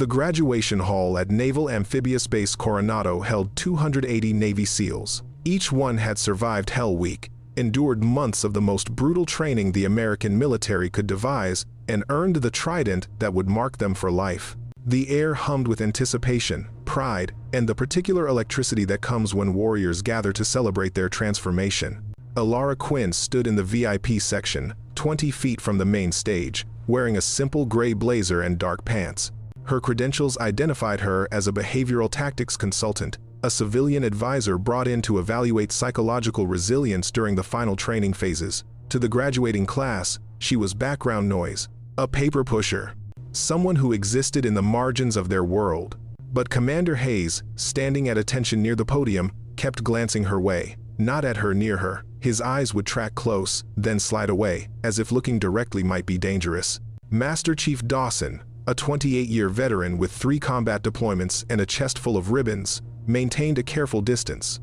The graduation hall at Naval Amphibious Base Coronado held 280 Navy SEALs. Each one had survived Hell Week, endured months of the most brutal training the American military could devise, and earned the trident that would mark them for life. The air hummed with anticipation, pride, and the particular electricity that comes when warriors gather to celebrate their transformation. Elara Quinn stood in the VIP section, 20 feet from the main stage, wearing a simple gray blazer and dark pants. Her credentials identified her as a behavioral tactics consultant, a civilian advisor brought in to evaluate psychological resilience during the final training phases. To the graduating class, she was background noise, a paper pusher, someone who existed in the margins of their world. But Commander Hayes, standing at attention near the podium, kept glancing her way, not at her, near her. His eyes would track close, then slide away, as if looking directly might be dangerous. Master Chief Dawson, a 28-year veteran with 3 combat deployments and a chest full of ribbons, maintained a careful distance.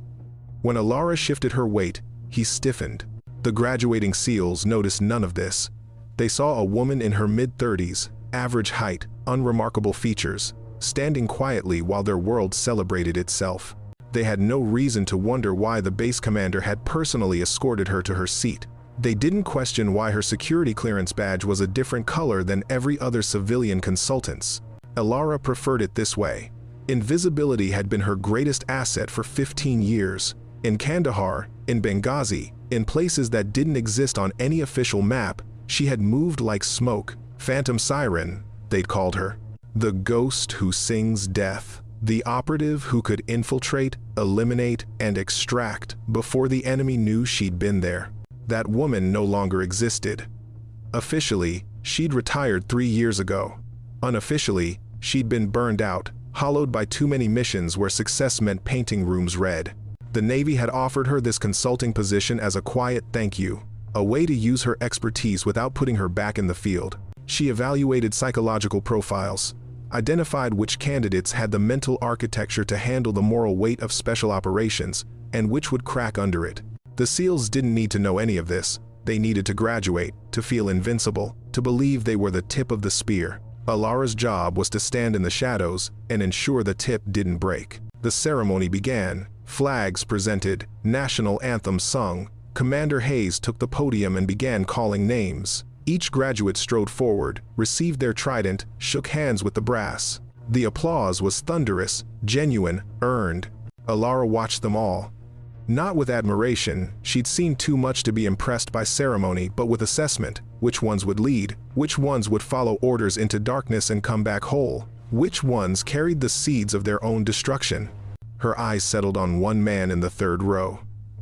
When Elara shifted her weight, he stiffened. The graduating SEALs noticed none of this. They saw a woman in her mid-30s, average height, unremarkable features, standing quietly while their world celebrated itself. They had no reason to wonder why the base commander had personally escorted her to her seat. They didn't question why her security clearance badge was a different color than every other civilian consultant's. Elara preferred it this way. Invisibility had been her greatest asset for 15 years. In Kandahar, in Benghazi, in places that didn't exist on any official map, she had moved like smoke. Phantom Siren, they'd called her. The ghost who sings death. The operative who could infiltrate, eliminate, and extract before the enemy knew she'd been there. That woman no longer existed. Officially, she'd retired 3 years ago. Unofficially, she'd been burned out, hollowed by too many missions where success meant painting rooms red. The Navy had offered her this consulting position as a quiet thank you, a way to use her expertise without putting her back in the field. She evaluated psychological profiles, identified which candidates had the mental architecture to handle the moral weight of special operations, and which would crack under it. The SEALs didn't need to know any of this. They needed to graduate, to feel invincible, to believe they were the tip of the spear. Elara's job was to stand in the shadows and ensure the tip didn't break. The ceremony began. Flags presented, national anthems sung. Commander Hayes took the podium and began calling names. Each graduate strode forward, received their trident, shook hands with the brass. The applause was thunderous, genuine, earned. Elara watched them all. Not with admiration, she'd seen too much to be impressed by ceremony, but with assessment. Which ones would lead? Which ones would follow orders into darkness and come back whole? Which ones carried the seeds of their own destruction? Her eyes settled on one man in the third row.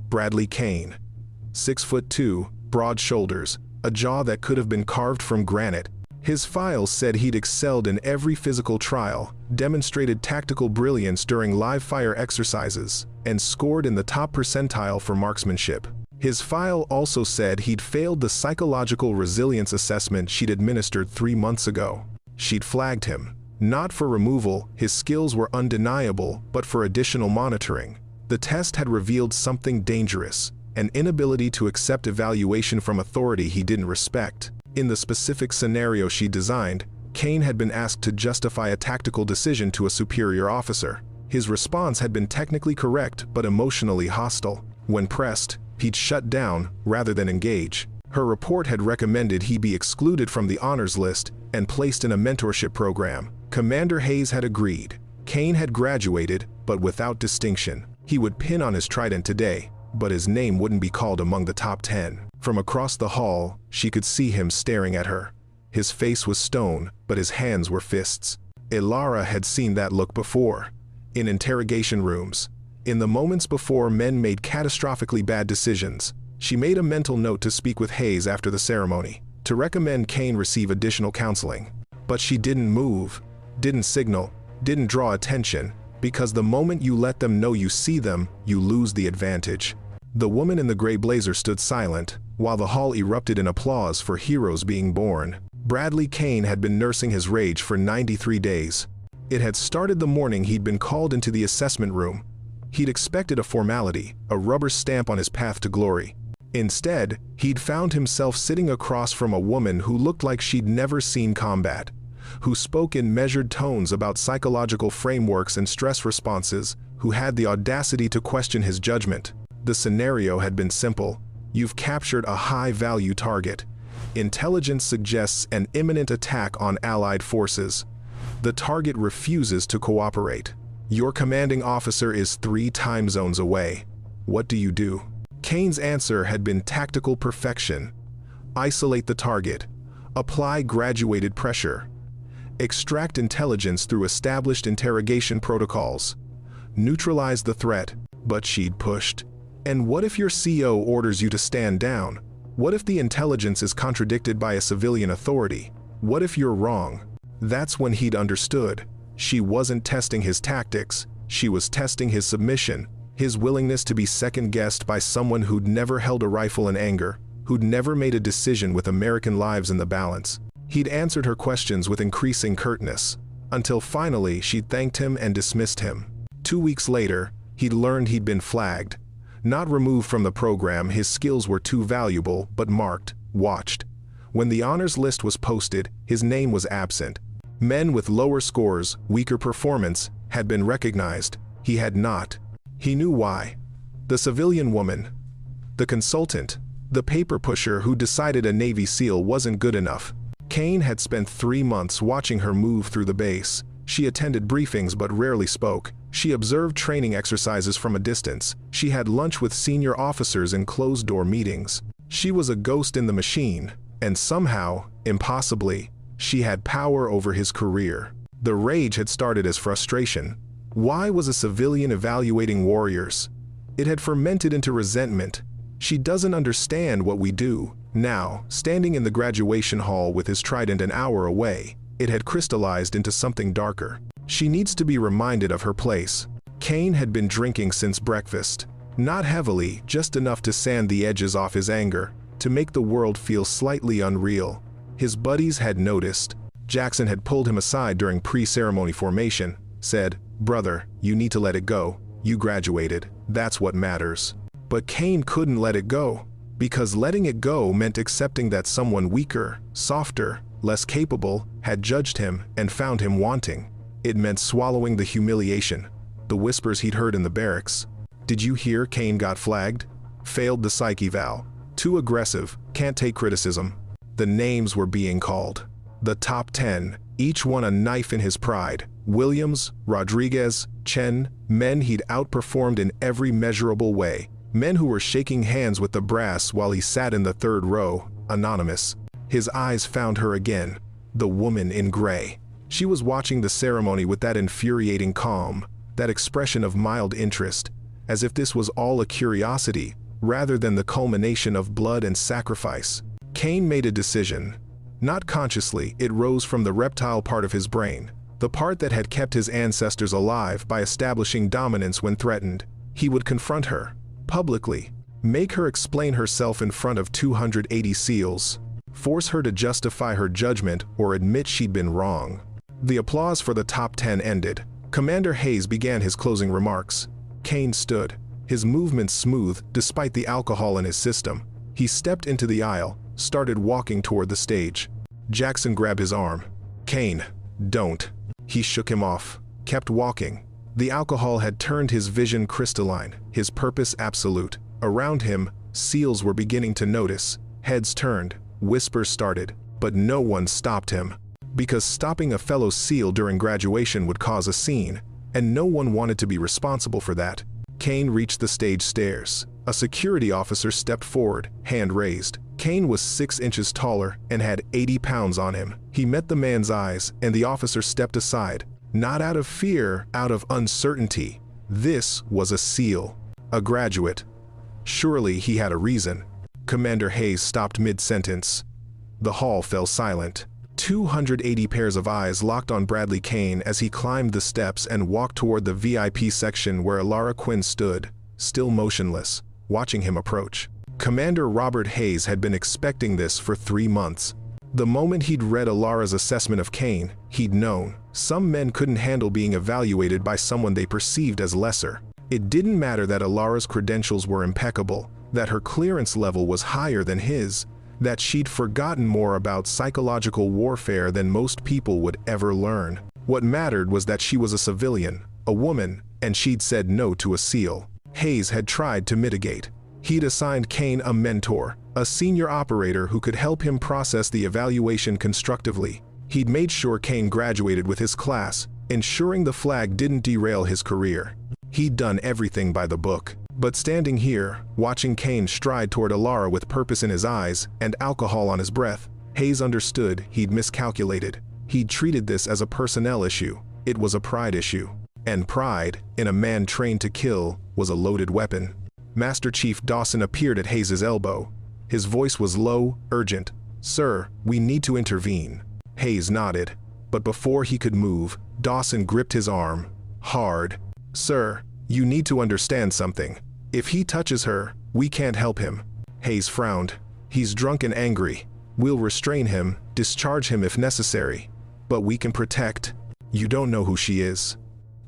Bradley Kane. 6'2", broad shoulders, a jaw that could have been carved from granite. His files said he'd excelled in every physical trial, demonstrated tactical brilliance during live-fire exercises, and scored in the top percentile for marksmanship. His file also said he'd failed the psychological resilience assessment she'd administered 3 months ago. She'd flagged him. Not for removal, his skills were undeniable, but for additional monitoring. The test had revealed something dangerous, an inability to accept evaluation from authority he didn't respect. In the specific scenario she designed, Kane had been asked to justify a tactical decision to a superior officer. His response had been technically correct but emotionally hostile. When pressed, he'd shut down rather than engage. Her report had recommended he be excluded from the honors list and placed in a mentorship program. Commander Hayes had agreed. Kane had graduated, but without distinction. He would pin on his trident today, but his name wouldn't be called among the top 10. From across the hall, she could see him staring at her. His face was stone, but his hands were fists. Elara had seen that look before. In interrogation rooms. In the moments before men made catastrophically bad decisions. She made a mental note to speak with Hayes after the ceremony, to recommend Kane receive additional counseling. But she didn't move, didn't signal, didn't draw attention, because the moment you let them know you see them, you lose the advantage. The woman in the gray blazer stood silent, while the hall erupted in applause for heroes being born. Bradley Kane had been nursing his rage for 93 days. It had started the morning he'd been called into the assessment room. He'd expected a formality, a rubber stamp on his path to glory. Instead, he'd found himself sitting across from a woman who looked like she'd never seen combat. who spoke in measured tones about psychological frameworks and stress responses, who had the audacity to question his judgment. The scenario had been simple. You've captured a high-value target. Intelligence suggests an imminent attack on Allied forces. The target refuses to cooperate. Your commanding officer is 3 time zones away. What do you do? Kane's answer had been tactical perfection. Isolate the target. Apply graduated pressure. Extract intelligence through established interrogation protocols. Neutralize the threat. But she'd pushed. And what if your CO orders you to stand down? What if the intelligence is contradicted by a civilian authority? What if you're wrong? That's when he'd understood. She wasn't testing his tactics, she was testing his submission, his willingness to be second-guessed by someone who'd never held a rifle in anger, who'd never made a decision with American lives in the balance. He'd answered her questions with increasing curtness, until finally she'd thanked him and dismissed him. 2 weeks later, he'd learned he'd been flagged. Not removed from the program, his skills were too valuable, but marked, watched. When the honors list was posted, his name was absent. Men with lower scores, weaker performance, had been recognized. He had not. He knew why. The civilian woman, the consultant, the paper pusher who decided a Navy SEAL wasn't good enough. Kane had spent 3 months watching her move through the base. She attended briefings but rarely spoke. She observed training exercises from a distance. She had lunch with senior officers in closed-door meetings. She was a ghost in the machine, and somehow, impossibly, she had power over his career. The rage had started as frustration. Why was a civilian evaluating warriors? It had fermented into resentment. She doesn't understand what we do. Now, standing in the graduation hall with his trident an hour away, it had crystallized into something darker. She needs to be reminded of her place. Kane had been drinking since breakfast. Not heavily, just enough to sand the edges off his anger, to make the world feel slightly unreal. His buddies had noticed. Jackson had pulled him aside during pre-ceremony formation, said, "Brother, you need to let it go. You graduated. That's what matters." But Kane couldn't let it go, because letting it go meant accepting that someone weaker, softer, less capable, had judged him and found him wanting. It meant swallowing the humiliation, the whispers he'd heard in the barracks. "Did you hear Kane got flagged? Failed the psych eval. Too aggressive, can't take criticism." The names were being called. The top 10, each one a knife in his pride. Williams, Rodriguez, Chen, men he'd outperformed in every measurable way. Men who were shaking hands with the brass while he sat in the 3rd row, anonymous. His eyes found her again, the woman in gray. She was watching the ceremony with that infuriating calm, that expression of mild interest, as if this was all a curiosity, rather than the culmination of blood and sacrifice. Kane made a decision. Not consciously, it rose from the reptile part of his brain, the part that had kept his ancestors alive by establishing dominance when threatened. He would confront her, publicly, make her explain herself in front of 280 SEALs, force her to justify her judgment or admit she'd been wrong. The applause for the top 10 ended. Commander Hayes began his closing remarks. Kane stood, his movements smooth despite the alcohol in his system. He stepped into the aisle, started walking toward the stage. Jackson grabbed his arm. "Kane, don't." He shook him off, kept walking. The alcohol had turned his vision crystalline, his purpose absolute. Around him, SEALs were beginning to notice. Heads turned, whispers started, but no one stopped him. Because stopping a fellow SEAL during graduation would cause a scene, and no one wanted to be responsible for that. Kane reached the stage stairs. A security officer stepped forward, hand raised. Kane was 6 inches taller and had 80 pounds on him. He met the man's eyes, and the officer stepped aside. Not out of fear, out of uncertainty. This was a SEAL, a graduate. Surely he had a reason. Commander Hayes stopped mid-sentence. The hall fell silent. 280 pairs of eyes locked on Bradley Kane as he climbed the steps and walked toward the VIP section where Elara Quinn stood, still motionless, watching him approach. Commander Robert Hayes had been expecting this for 3 months. The moment he'd read Elara's assessment of Kane, he'd known. Some men couldn't handle being evaluated by someone they perceived as lesser. It didn't matter that Elara's credentials were impeccable, that her clearance level was higher than his, that she'd forgotten more about psychological warfare than most people would ever learn. What mattered was that she was a civilian, a woman, and she'd said no to a SEAL. Hayes had tried to mitigate. He'd assigned Kane a mentor, a senior operator who could help him process the evaluation constructively. He'd made sure Kane graduated with his class, ensuring the flag didn't derail his career. He'd done everything by the book. But standing here, watching Kane stride toward Elara with purpose in his eyes and alcohol on his breath, Hayes understood he'd miscalculated. He'd treated this as a personnel issue. It was a pride issue. And pride, in a man trained to kill, was a loaded weapon. Master Chief Dawson appeared at Hayes' elbow. His voice was low, urgent. "Sir, we need to intervene." Hayes nodded, but before he could move, Dawson gripped his arm, hard. "Sir, you need to understand something. If he touches her, we can't help him." Hayes frowned. "He's drunk and angry. We'll restrain him, discharge him if necessary. But we can protect." "You don't know who she is."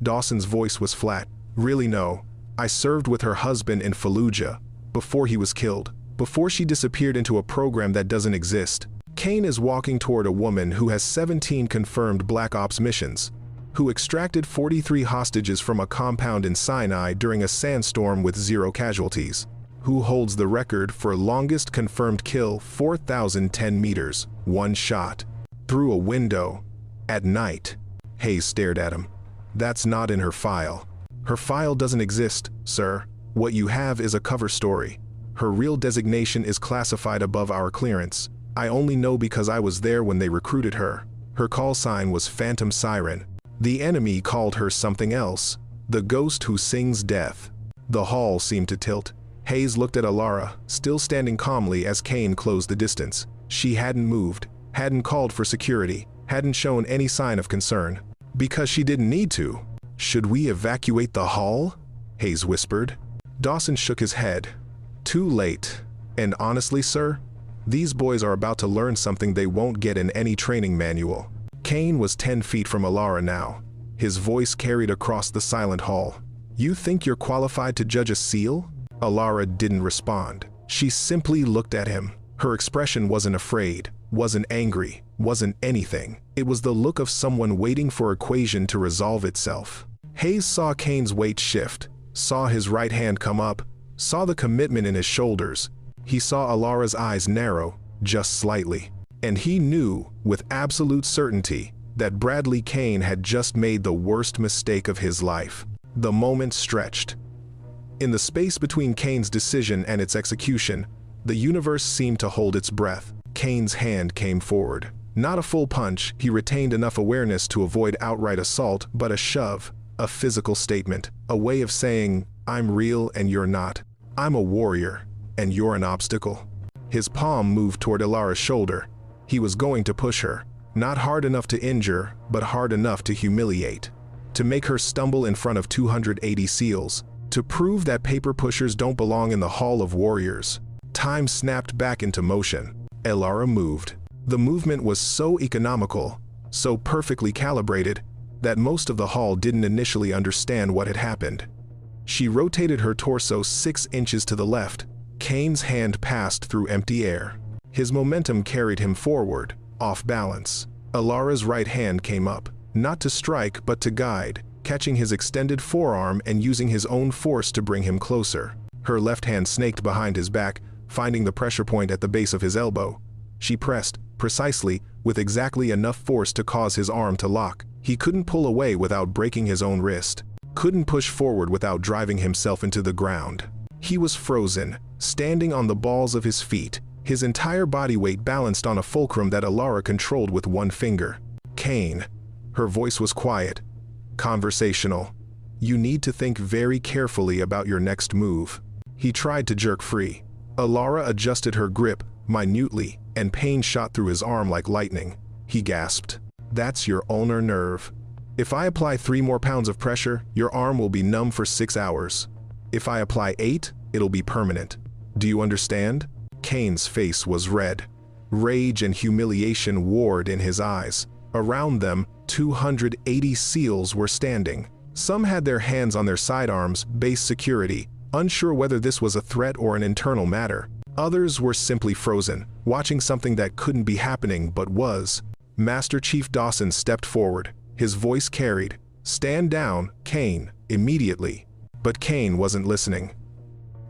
Dawson's voice was flat. "Really no. I served with her husband in Fallujah, before he was killed, before she disappeared into a program that doesn't exist." Kane is walking toward a woman who has 17 confirmed Black Ops missions, who extracted 43 hostages from a compound in Sinai during a sandstorm with 0 casualties, who holds the record for longest confirmed kill, 4,010 meters, 1 shot, through a window, at night. Hayes stared at him. "That's not in her file." "Her file doesn't exist, sir. What you have is a cover story. Her real designation is classified above our clearance. I only know because I was there when they recruited her. Her call sign was Phantom Siren. The enemy called her something else, the ghost who sings death." The hall seemed to tilt. Hayes looked at Elara, still standing calmly as Kane closed the distance. She hadn't moved, hadn't called for security, hadn't shown any sign of concern. Because she didn't need to. "Should we evacuate the hall?" Hayes whispered. Dawson shook his head. "Too late. And honestly, sir, these boys are about to learn something they won't get in any training manual." Kane was 10 feet from Elara now. His voice carried across the silent hall. "You think you're qualified to judge a SEAL?" Elara didn't respond. She simply looked at him. Her expression wasn't afraid, wasn't angry, wasn't anything. It was the look of someone waiting for equation to resolve itself. Hayes saw Kane's weight shift, saw his right hand come up, saw the commitment in his shoulders. He saw Alara's eyes narrow, just slightly. And he knew, with absolute certainty, that Bradley Kane had just made the worst mistake of his life. The moment stretched. In the space between Kane's decision and its execution, the universe seemed to hold its breath. Kane's hand came forward. Not a full punch, he retained enough awareness to avoid outright assault, but a shove, a physical statement, a way of saying, "I'm real and you're not. I'm a warrior, and you're an obstacle." His palm moved toward Elara's shoulder. He was going to push her, not hard enough to injure, but hard enough to humiliate. To make her stumble in front of 280 SEALs. To prove that paper pushers don't belong in the Hall of Warriors. Time snapped back into motion. Elara moved. The movement was so economical, so perfectly calibrated, that most of the hall didn't initially understand what had happened. She rotated her torso 6 inches to the left. Kane's hand passed through empty air. His momentum carried him forward, off balance. Elara's right hand came up, not to strike but to guide, catching his extended forearm and using his own force to bring him closer. Her left hand snaked behind his back, finding the pressure point at the base of his elbow. She pressed, precisely, with exactly enough force to cause his arm to lock. He couldn't pull away without breaking his own wrist. Couldn't push forward without driving himself into the ground. He was frozen, standing on the balls of his feet, his entire body weight balanced on a fulcrum that Elara controlled with one finger. "Kane." Her voice was quiet, conversational. "You need to think very carefully about your next move." He tried to jerk free. Elara adjusted her grip, minutely, and pain shot through his arm like lightning. He gasped. "That's your ulnar nerve. If I apply 3 more pounds of pressure, your arm will be numb for 6 hours. If I apply 8, it'll be permanent. Do you understand?" Kane's face was red. Rage and humiliation warred in his eyes. Around them, 280 SEALs were standing. Some had their hands on their sidearms, base security, unsure whether this was a threat or an internal matter. Others were simply frozen, watching something that couldn't be happening but was. Master Chief Dawson stepped forward. His voice carried, "Stand down, Kane, immediately." But Kane wasn't listening.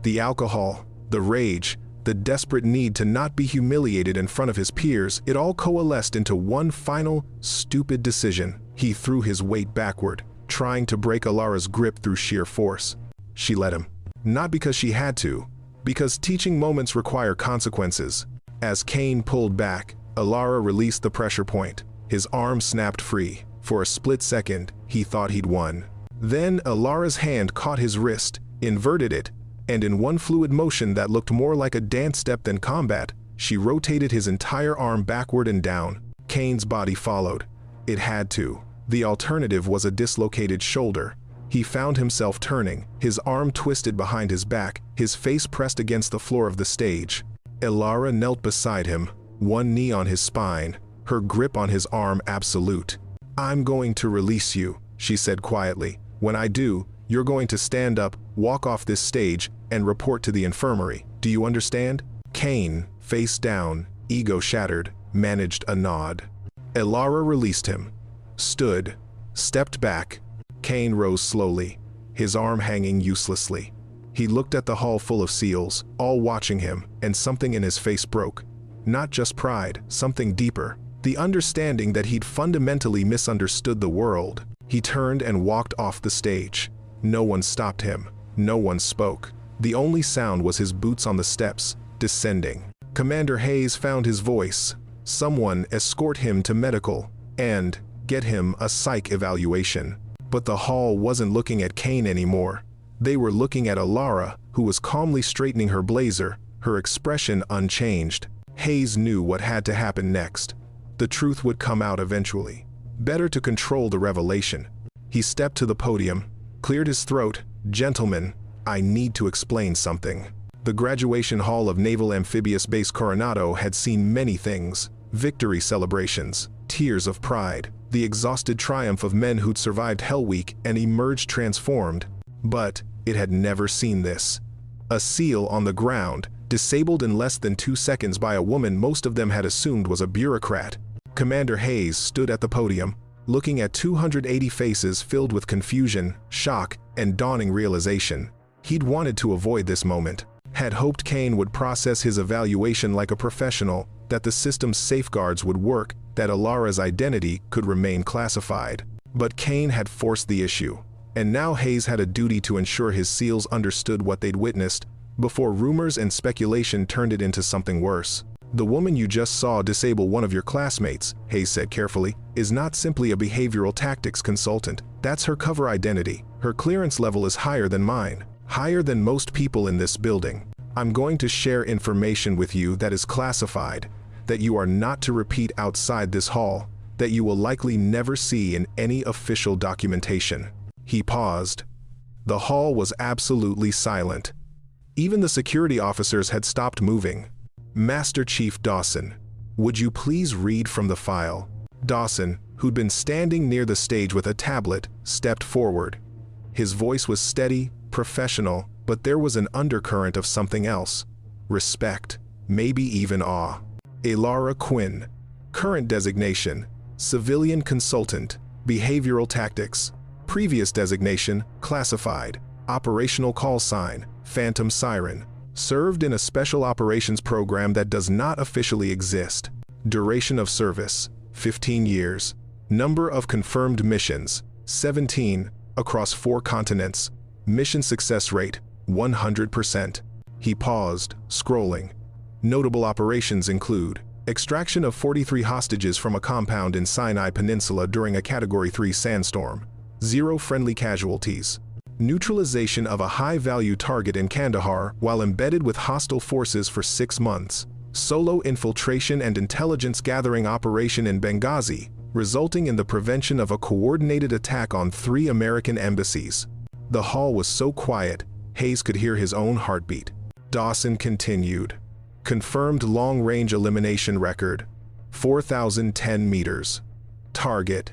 The alcohol, the rage, the desperate need to not be humiliated in front of his peers, it all coalesced into one final, stupid decision. He threw his weight backward, trying to break Elara's grip through sheer force. She let him. Not because she had to, because teaching moments require consequences. As Kane pulled back, Elara released the pressure point. His arm snapped free. For a split second, he thought he'd won. Then Elara's hand caught his wrist, inverted it, and in one fluid motion that looked more like a dance step than combat, she rotated his entire arm backward and down. Kane's body followed. It had to. The alternative was a dislocated shoulder. He found himself turning, his arm twisted behind his back, his face pressed against the floor of the stage. Elara knelt beside him, one knee on his spine, her grip on his arm absolute. "I'm going to release you," she said quietly. "When I do, you're going to stand up, walk off this stage, and report to the infirmary. Do you understand?" Kane, face down, ego shattered, managed a nod. Elara released him, stood, stepped back. Kane rose slowly, his arm hanging uselessly. He looked at the hall full of SEALs, all watching him, and something in his face broke. Not just pride, something deeper. The understanding that he'd fundamentally misunderstood the world. He turned and walked off the stage. No one stopped him. No one spoke. The only sound was his boots on the steps, descending. Commander Hayes found his voice. Someone escort him to medical, and get him a psych evaluation. But the hall wasn't looking at Kane anymore. They were looking at Elara, who was calmly straightening her blazer, her expression unchanged. Hayes knew what had to happen next. The truth would come out eventually. Better to control the revelation. He stepped to the podium, cleared his throat. "Gentlemen, I need to explain something." The graduation hall of Naval Amphibious Base Coronado had seen many things. Victory celebrations, tears of pride, the exhausted triumph of men who'd survived Hell Week and emerged transformed. But it had never seen this. A SEAL on the ground, disabled in less than 2 seconds by a woman most of them had assumed was a bureaucrat. Commander Hayes stood at the podium, looking at 280 faces filled with confusion, shock, and dawning realization. He'd wanted to avoid this moment. Had hoped Kane would process his evaluation like a professional, that the system's safeguards would work, that Elara's identity could remain classified. But Kane had forced the issue, and now Hayes had a duty to ensure his SEALs understood what they'd witnessed, before rumors and speculation turned it into something worse. "The woman you just saw disable one of your classmates," Hayes said carefully, "is not simply a behavioral tactics consultant. That's her cover identity. Her clearance level is higher than mine, higher than most people in this building. I'm going to share information with you that is classified, that you are not to repeat outside this hall, that you will likely never see in any official documentation." He paused. The hall was absolutely silent. Even the security officers had stopped moving. "Master Chief Dawson, would you please read from the file?" Dawson, who'd been standing near the stage with a tablet, stepped forward. His voice was steady, professional, but there was an undercurrent of something else. Respect, maybe even awe. Elara Quinn. Current designation, Civilian Consultant, Behavioral Tactics. Previous designation, Classified. Operational call sign, Phantom Siren. Served in a special operations program that does not officially exist. Duration of service, 15 years. Number of confirmed missions, 17, across 4 continents. Mission success rate, 100%. He paused, scrolling. Notable operations include extraction of 43 hostages from a compound in Sinai Peninsula during a Category 3 sandstorm. 0 friendly casualties. Neutralization of a high-value target in Kandahar while embedded with hostile forces for 6 months. Solo infiltration and intelligence gathering operation in Benghazi, resulting in the prevention of a coordinated attack on 3 American embassies. The hall was so quiet, Hayes could hear his own heartbeat. Dawson continued. Confirmed long-range elimination record, 4,010 meters. Target: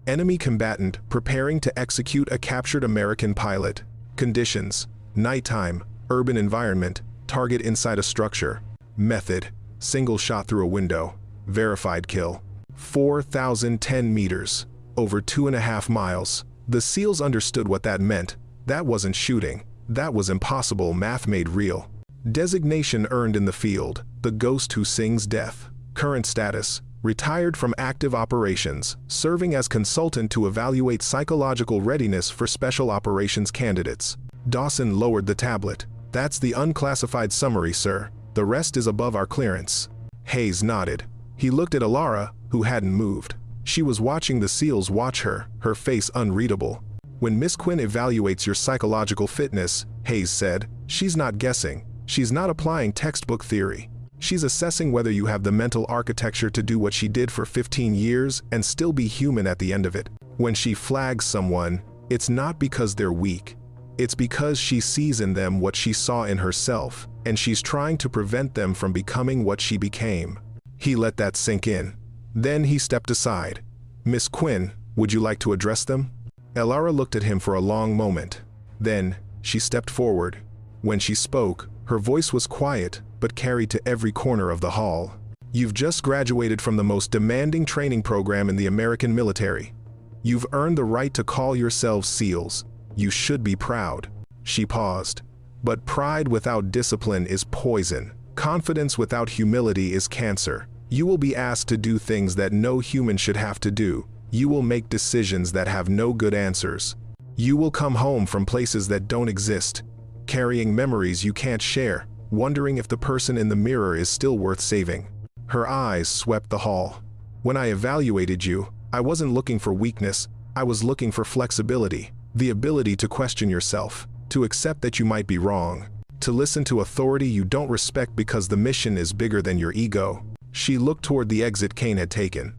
enemy combatant preparing to execute a captured American pilot. Conditions: nighttime, urban environment, target inside a structure. Method: single shot through a window. Verified kill. 4,010 meters. Over 2.5 miles. The SEALs understood what that meant. That wasn't shooting. That was impossible math made real. Designation earned in the field: the ghost who sings death. Current status: retired from active operations, serving as consultant to evaluate psychological readiness for special operations candidates. Dawson lowered the tablet. That's the unclassified summary, sir. The rest is above our clearance. Hayes nodded. He looked at Elara, who hadn't moved. She was watching the SEALs watch her, her face unreadable. When Miss Quinn evaluates your psychological fitness, Hayes said, she's not guessing. She's not applying textbook theory. She's assessing whether you have the mental architecture to do what she did for 15 years and still be human at the end of it. When she flags someone, it's not because they're weak. It's because she sees in them what she saw in herself, and she's trying to prevent them from becoming what she became. He let that sink in. Then he stepped aside. Miss Quinn, would you like to address them? Elara looked at him for a long moment. Then, she stepped forward. When she spoke, her voice was quiet, but carried to every corner of the hall. You've just graduated from the most demanding training program in the American military. You've earned the right to call yourselves SEALs. You should be proud. She paused. But pride without discipline is poison. Confidence without humility is cancer. You will be asked to do things that no human should have to do. You will make decisions that have no good answers. You will come home from places that don't exist, carrying memories you can't share, wondering if the person in the mirror is still worth saving. Her eyes swept the hall. When I evaluated you, I wasn't looking for weakness. I was looking for flexibility, the ability to question yourself, to accept that you might be wrong, to listen to authority you don't respect because the mission is bigger than your ego. She looked toward the exit Kane had taken.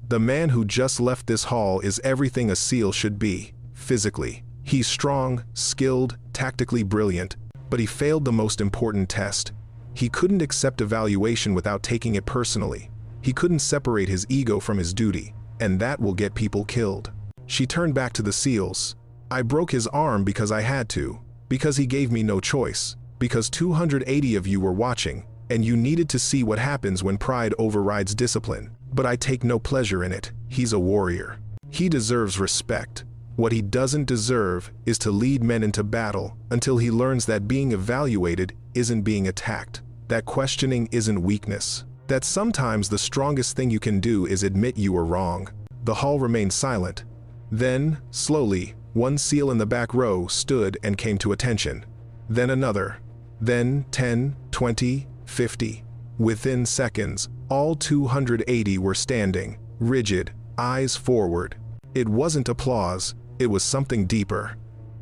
The man who just left this hall is everything a SEAL should be, physically. He's strong, skilled, tactically brilliant, but he failed the most important test. He couldn't accept evaluation without taking it personally. He couldn't separate his ego from his duty, and that will get people killed. She turned back to the SEALs. I broke his arm because I had to, because he gave me no choice, because 280 of you were watching, and you needed to see what happens when pride overrides discipline. But I take no pleasure in it. He's a warrior. He deserves respect. What he doesn't deserve is to lead men into battle until he learns that being evaluated isn't being attacked, that questioning isn't weakness, that sometimes the strongest thing you can do is admit you were wrong. The hall remained silent. Then, slowly, one SEAL in the back row stood and came to attention. Then another. Then 10, 20, 50. Within seconds, all 280 were standing, rigid, eyes forward. It wasn't applause, it was something deeper.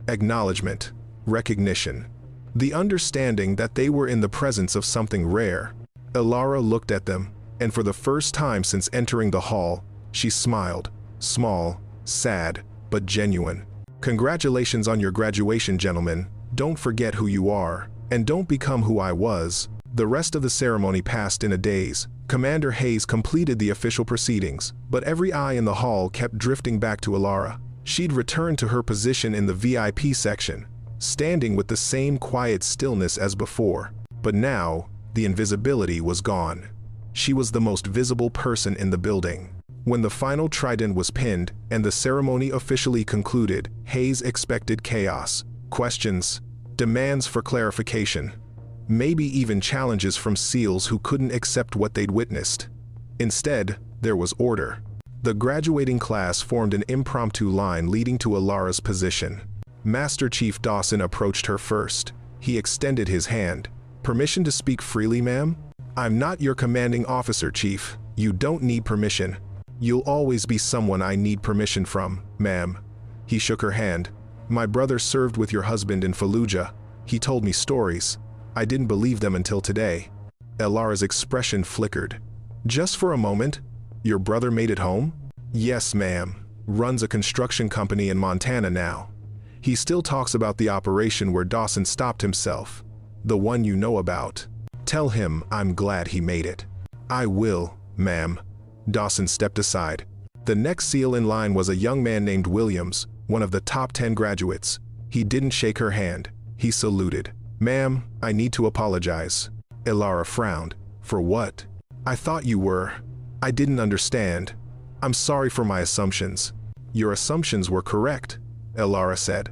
Acknowledgement, recognition, the understanding that they were in the presence of something rare. Elara looked at them, and for the first time since entering the hall, she smiled, small, sad, but genuine. Congratulations on your graduation, gentlemen. Don't forget who you are, and don't become who I was. The rest of the ceremony passed in a daze. Commander Hayes completed the official proceedings, but every eye in the hall kept drifting back to Elara. She'd returned to her position in the VIP section, standing with the same quiet stillness as before. But now, the invisibility was gone. She was the most visible person in the building. When the final trident was pinned and the ceremony officially concluded, Hayes expected chaos, questions, demands for clarification. Maybe even challenges from SEALs who couldn't accept what they'd witnessed. Instead, there was order. The graduating class formed an impromptu line leading to Elara's position. Master Chief Dawson approached her first. He extended his hand. Permission to speak freely, ma'am? I'm not your commanding officer, Chief. You don't need permission. You'll always be someone I need permission from, ma'am. He shook her hand. My brother served with your husband in Fallujah. He told me stories. I didn't believe them until today. Elara's expression flickered. Just for a moment? Your brother made it home? Yes, ma'am. Runs a construction company in Montana now. He still talks about the operation where Dawson stopped himself. The one you know about. Tell him I'm glad he made it. I will, ma'am. Dawson stepped aside. The next SEAL in line was a young man named Williams, one of the top 10 graduates. He didn't shake her hand. He saluted. Ma'am, I need to apologize. Elara frowned. For what? I thought you were. I didn't understand. I'm sorry for my assumptions. Your assumptions were correct, Elara said.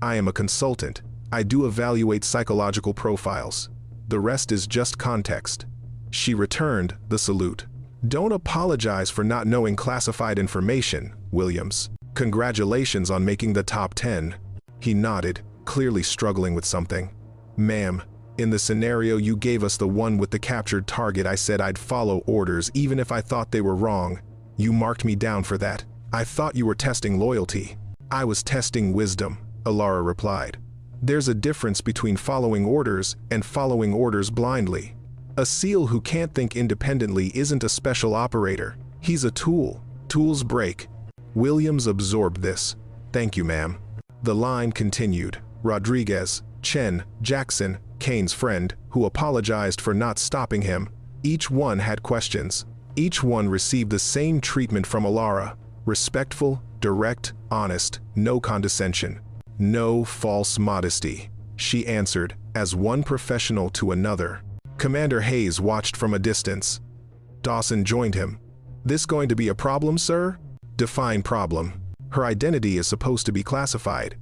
I am a consultant. I do evaluate psychological profiles. The rest is just context. She returned the salute. Don't apologize for not knowing classified information, Williams. Congratulations on making the top 10. He nodded, clearly struggling with something. Ma'am, in the scenario you gave us, the one with the captured target, I said I'd follow orders even if I thought they were wrong. You marked me down for that. I thought you were testing loyalty. I was testing wisdom, Elara replied. There's a difference between following orders and following orders blindly. A SEAL who can't think independently isn't a special operator. He's a tool. Tools break. Williams absorbed this. Thank you, ma'am. The line continued. Rodriguez, Chen, Jackson, Kane's friend, who apologized for not stopping him. Each one had questions. Each one received the same treatment from Elara. Respectful, direct, honest, no condescension. No false modesty, she answered, as one professional to another. Commander Hayes watched from a distance. Dawson joined him. This going to be a problem, sir? Define problem. Her identity is supposed to be classified.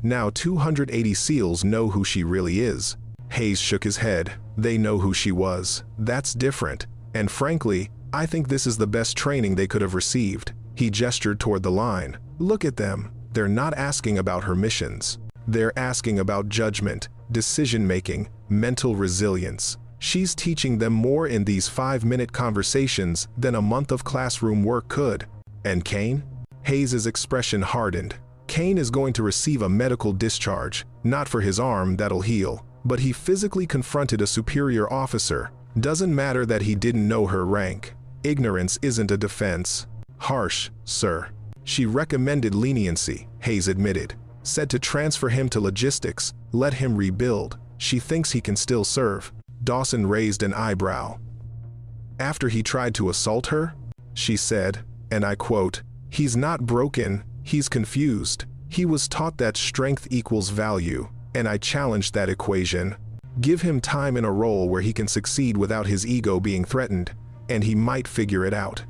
Now 280 SEALs know who she really is. Hayes shook his head. They know who she was. That's different. And frankly, I think this is the best training they could have received. He gestured toward the line. Look at them. They're not asking about her missions. They're asking about judgment, decision-making, mental resilience. She's teaching them more in these 5-minute conversations than a month of classroom work could. And Kane? Hayes' expression hardened. Kane is going to receive a medical discharge, not for his arm that'll heal, but he physically confronted a superior officer. Doesn't matter that he didn't know her rank. Ignorance isn't a defense. Harsh, sir. She recommended leniency, Hayes admitted. Said to transfer him to logistics, let him rebuild. She thinks he can still serve. Dawson raised an eyebrow. After he tried to assault her? She said, and I quote, he's not broken, he's confused. He was taught that strength equals value, and I challenged that equation. Give him time in a role where he can succeed without his ego being threatened, and he might figure it out.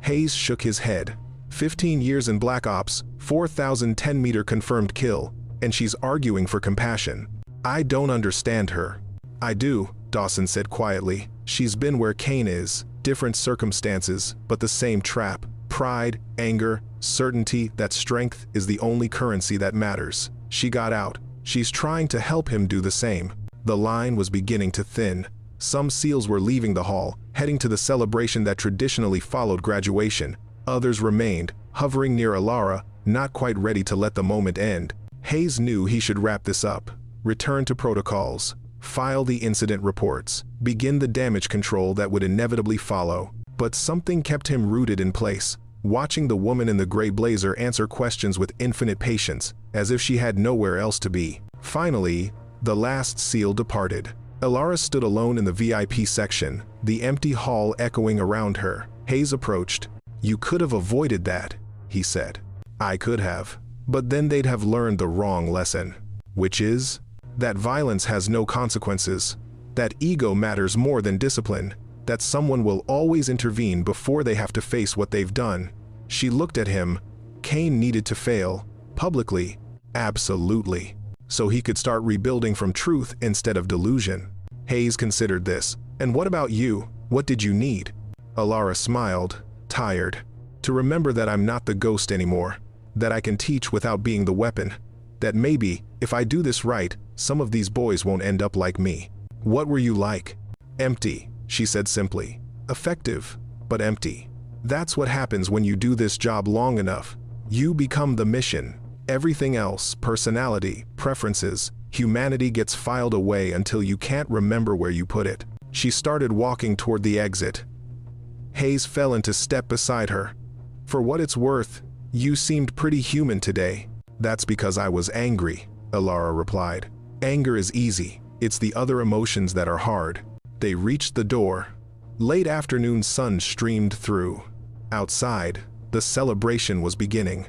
Hayes shook his head. 15 years in Black Ops, 4,010-meter confirmed kill, and she's arguing for compassion. I don't understand her. I do, Dawson said quietly. She's been where Kane is, different circumstances, but the same trap. Pride, anger, certainty that strength is the only currency that matters. She got out. She's trying to help him do the same. The line was beginning to thin. Some SEALs were leaving the hall, heading to the celebration that traditionally followed graduation. Others remained, hovering near Elara, not quite ready to let the moment end. Hayes knew he should wrap this up. Return to protocols. File the incident reports. Begin the damage control that would inevitably follow. But something kept him rooted in place, watching the woman in the gray blazer answer questions with infinite patience, as if she had nowhere else to be. Finally, the last SEAL departed. Elara stood alone in the VIP section, the empty hall echoing around her. Hayes approached. You could have avoided that, he said. I could have. But then they'd have learned the wrong lesson. Which is? That violence has no consequences. That ego matters more than discipline. That someone will always intervene before they have to face what they've done. She looked at him. Kane needed to fail. Publicly. Absolutely. So he could start rebuilding from truth instead of delusion. Hayes considered this. And what about you? What did you need? Elara smiled. Tired. To remember that I'm not the ghost anymore. That I can teach without being the weapon. That maybe, if I do this right, some of these boys won't end up like me. What were you like? Empty, she said simply. Effective, but empty. That's what happens when you do this job long enough. You become the mission. Everything else, personality, preferences, humanity gets filed away until you can't remember where you put it. She started walking toward the exit. Hayes fell into step beside her. For what it's worth, you seemed pretty human today. That's because I was angry, Elara replied. Anger is easy. It's the other emotions that are hard. They reached the door. Late afternoon sun streamed through. Outside, the celebration was beginning.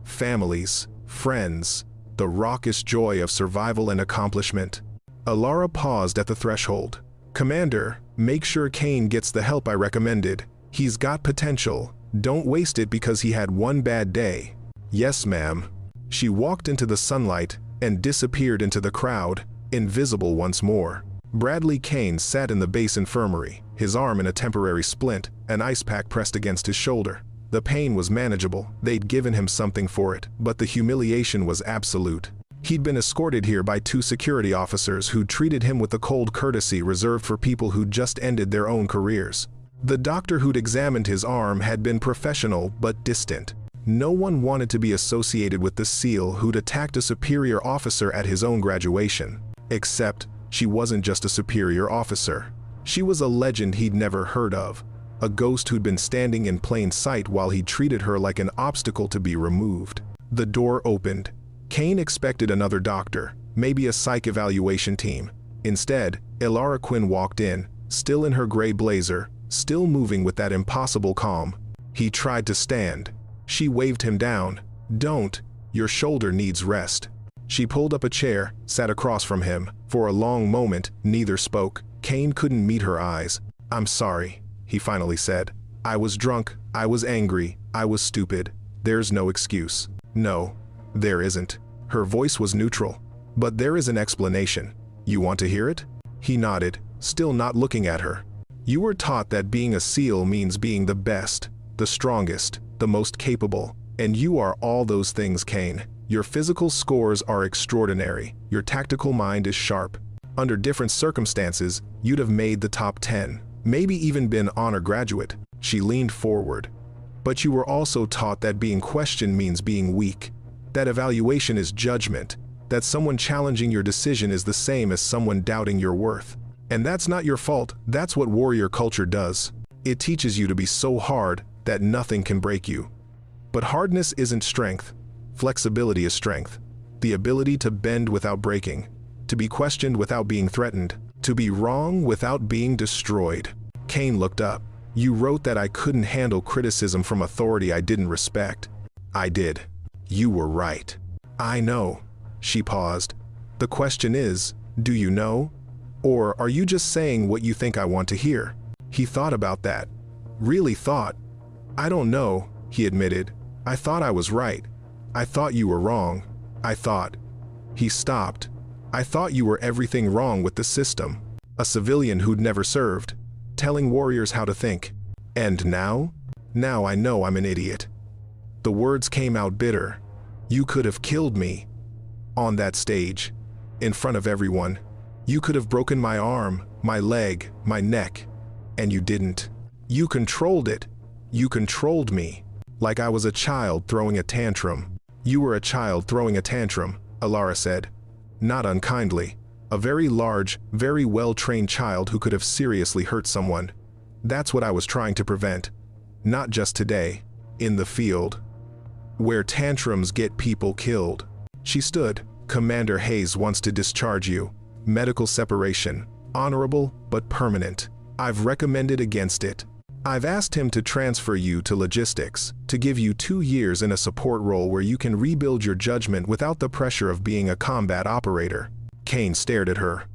Families, friends, the raucous joy of survival and accomplishment. Elara paused at the threshold. "Commander, make sure Kane gets the help I recommended. He's got potential. Don't waste it because he had one bad day." "Yes, ma'am." She walked into the sunlight and disappeared into the crowd, invisible once more. Bradley Kane sat in the base infirmary, his arm in a temporary splint, an ice pack pressed against his shoulder. The pain was manageable, they'd given him something for it, but the humiliation was absolute. He'd been escorted here by 2 security officers who treated him with the cold courtesy reserved for people who'd just ended their own careers. The doctor who'd examined his arm had been professional but distant. No one wanted to be associated with the SEAL who'd attacked a superior officer at his own graduation. Except, she wasn't just a superior officer. She was a legend he'd never heard of, a ghost who'd been standing in plain sight while he treated her like an obstacle to be removed. The door opened. Kane expected another doctor, maybe a psych evaluation team. Instead, Elara Quinn walked in, still in her gray blazer, still moving with that impossible calm. He tried to stand. She waved him down. "Don't. Your shoulder needs rest." She pulled up a chair, sat across from him. For a long moment, neither spoke. Kane couldn't meet her eyes. "I'm sorry," he finally said. "I was drunk, I was angry, I was stupid. There's no excuse." "No, there isn't." Her voice was neutral. "But there is an explanation. You want to hear it?" He nodded, still not looking at her. "You were taught that being a SEAL means being the best, the strongest, the most capable. And you are all those things, Kane. Your physical scores are extraordinary. Your tactical mind is sharp. Under different circumstances, you'd have made the top 10, maybe even been honor graduate." She leaned forward. "But you were also taught that being questioned means being weak. That evaluation is judgment. That someone challenging your decision is the same as someone doubting your worth. And that's not your fault. That's what warrior culture does. It teaches you to be so hard that nothing can break you. But hardness isn't strength. Flexibility is strength. The ability to bend without breaking, to be questioned without being threatened, to be wrong without being destroyed." Kane looked up. "You wrote that I couldn't handle criticism from authority I didn't respect." "I did. You were right." "I know." She paused. "The question is, do you know? Or are you just saying what you think I want to hear?" He thought about that. Really thought. "I don't know," he admitted. "I thought I was right. I thought you were wrong. I thought..." He stopped. "I thought you were everything wrong with the system. A civilian who'd never served, telling warriors how to think. And now? Now I know I'm an idiot." The words came out bitter. "You could have killed me. On that stage. In front of everyone. You could have broken my arm, my leg, my neck. And you didn't. You controlled it. You controlled me. Like I was a child throwing a tantrum." "You were a child throwing a tantrum," Elara said. Not unkindly. A very large, very well-trained child who could have seriously hurt someone. That's what I was trying to prevent. Not just today. In the field. Where tantrums get people killed." She stood. "Commander Hayes wants to discharge you. Medical separation. Honorable, but permanent. I've recommended against it. I've asked him to transfer you to logistics, to give you 2 years in a support role where you can rebuild your judgment without the pressure of being a combat operator." Kane stared at her.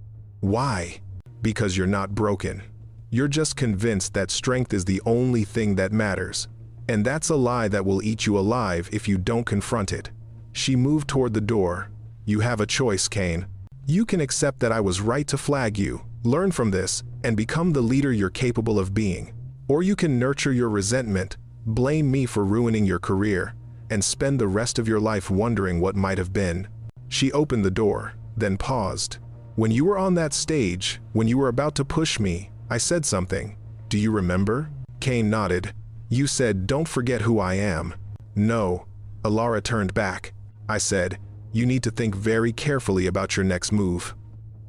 "Why?" "Because you're not broken. You're just convinced that strength is the only thing that matters. And that's a lie that will eat you alive if you don't confront it." She moved toward the door. "You have a choice, Kane. You can accept that I was right to flag you, learn from this, and become the leader you're capable of being. Or you can nurture your resentment, blame me for ruining your career, and spend the rest of your life wondering what might have been." She opened the door, then paused. "When you were on that stage, when you were about to push me, I said something. Do you remember?" Kane nodded. "You said, 'Don't forget who I am.'" "No." Elara turned back. "I said, you need to think very carefully about your next move.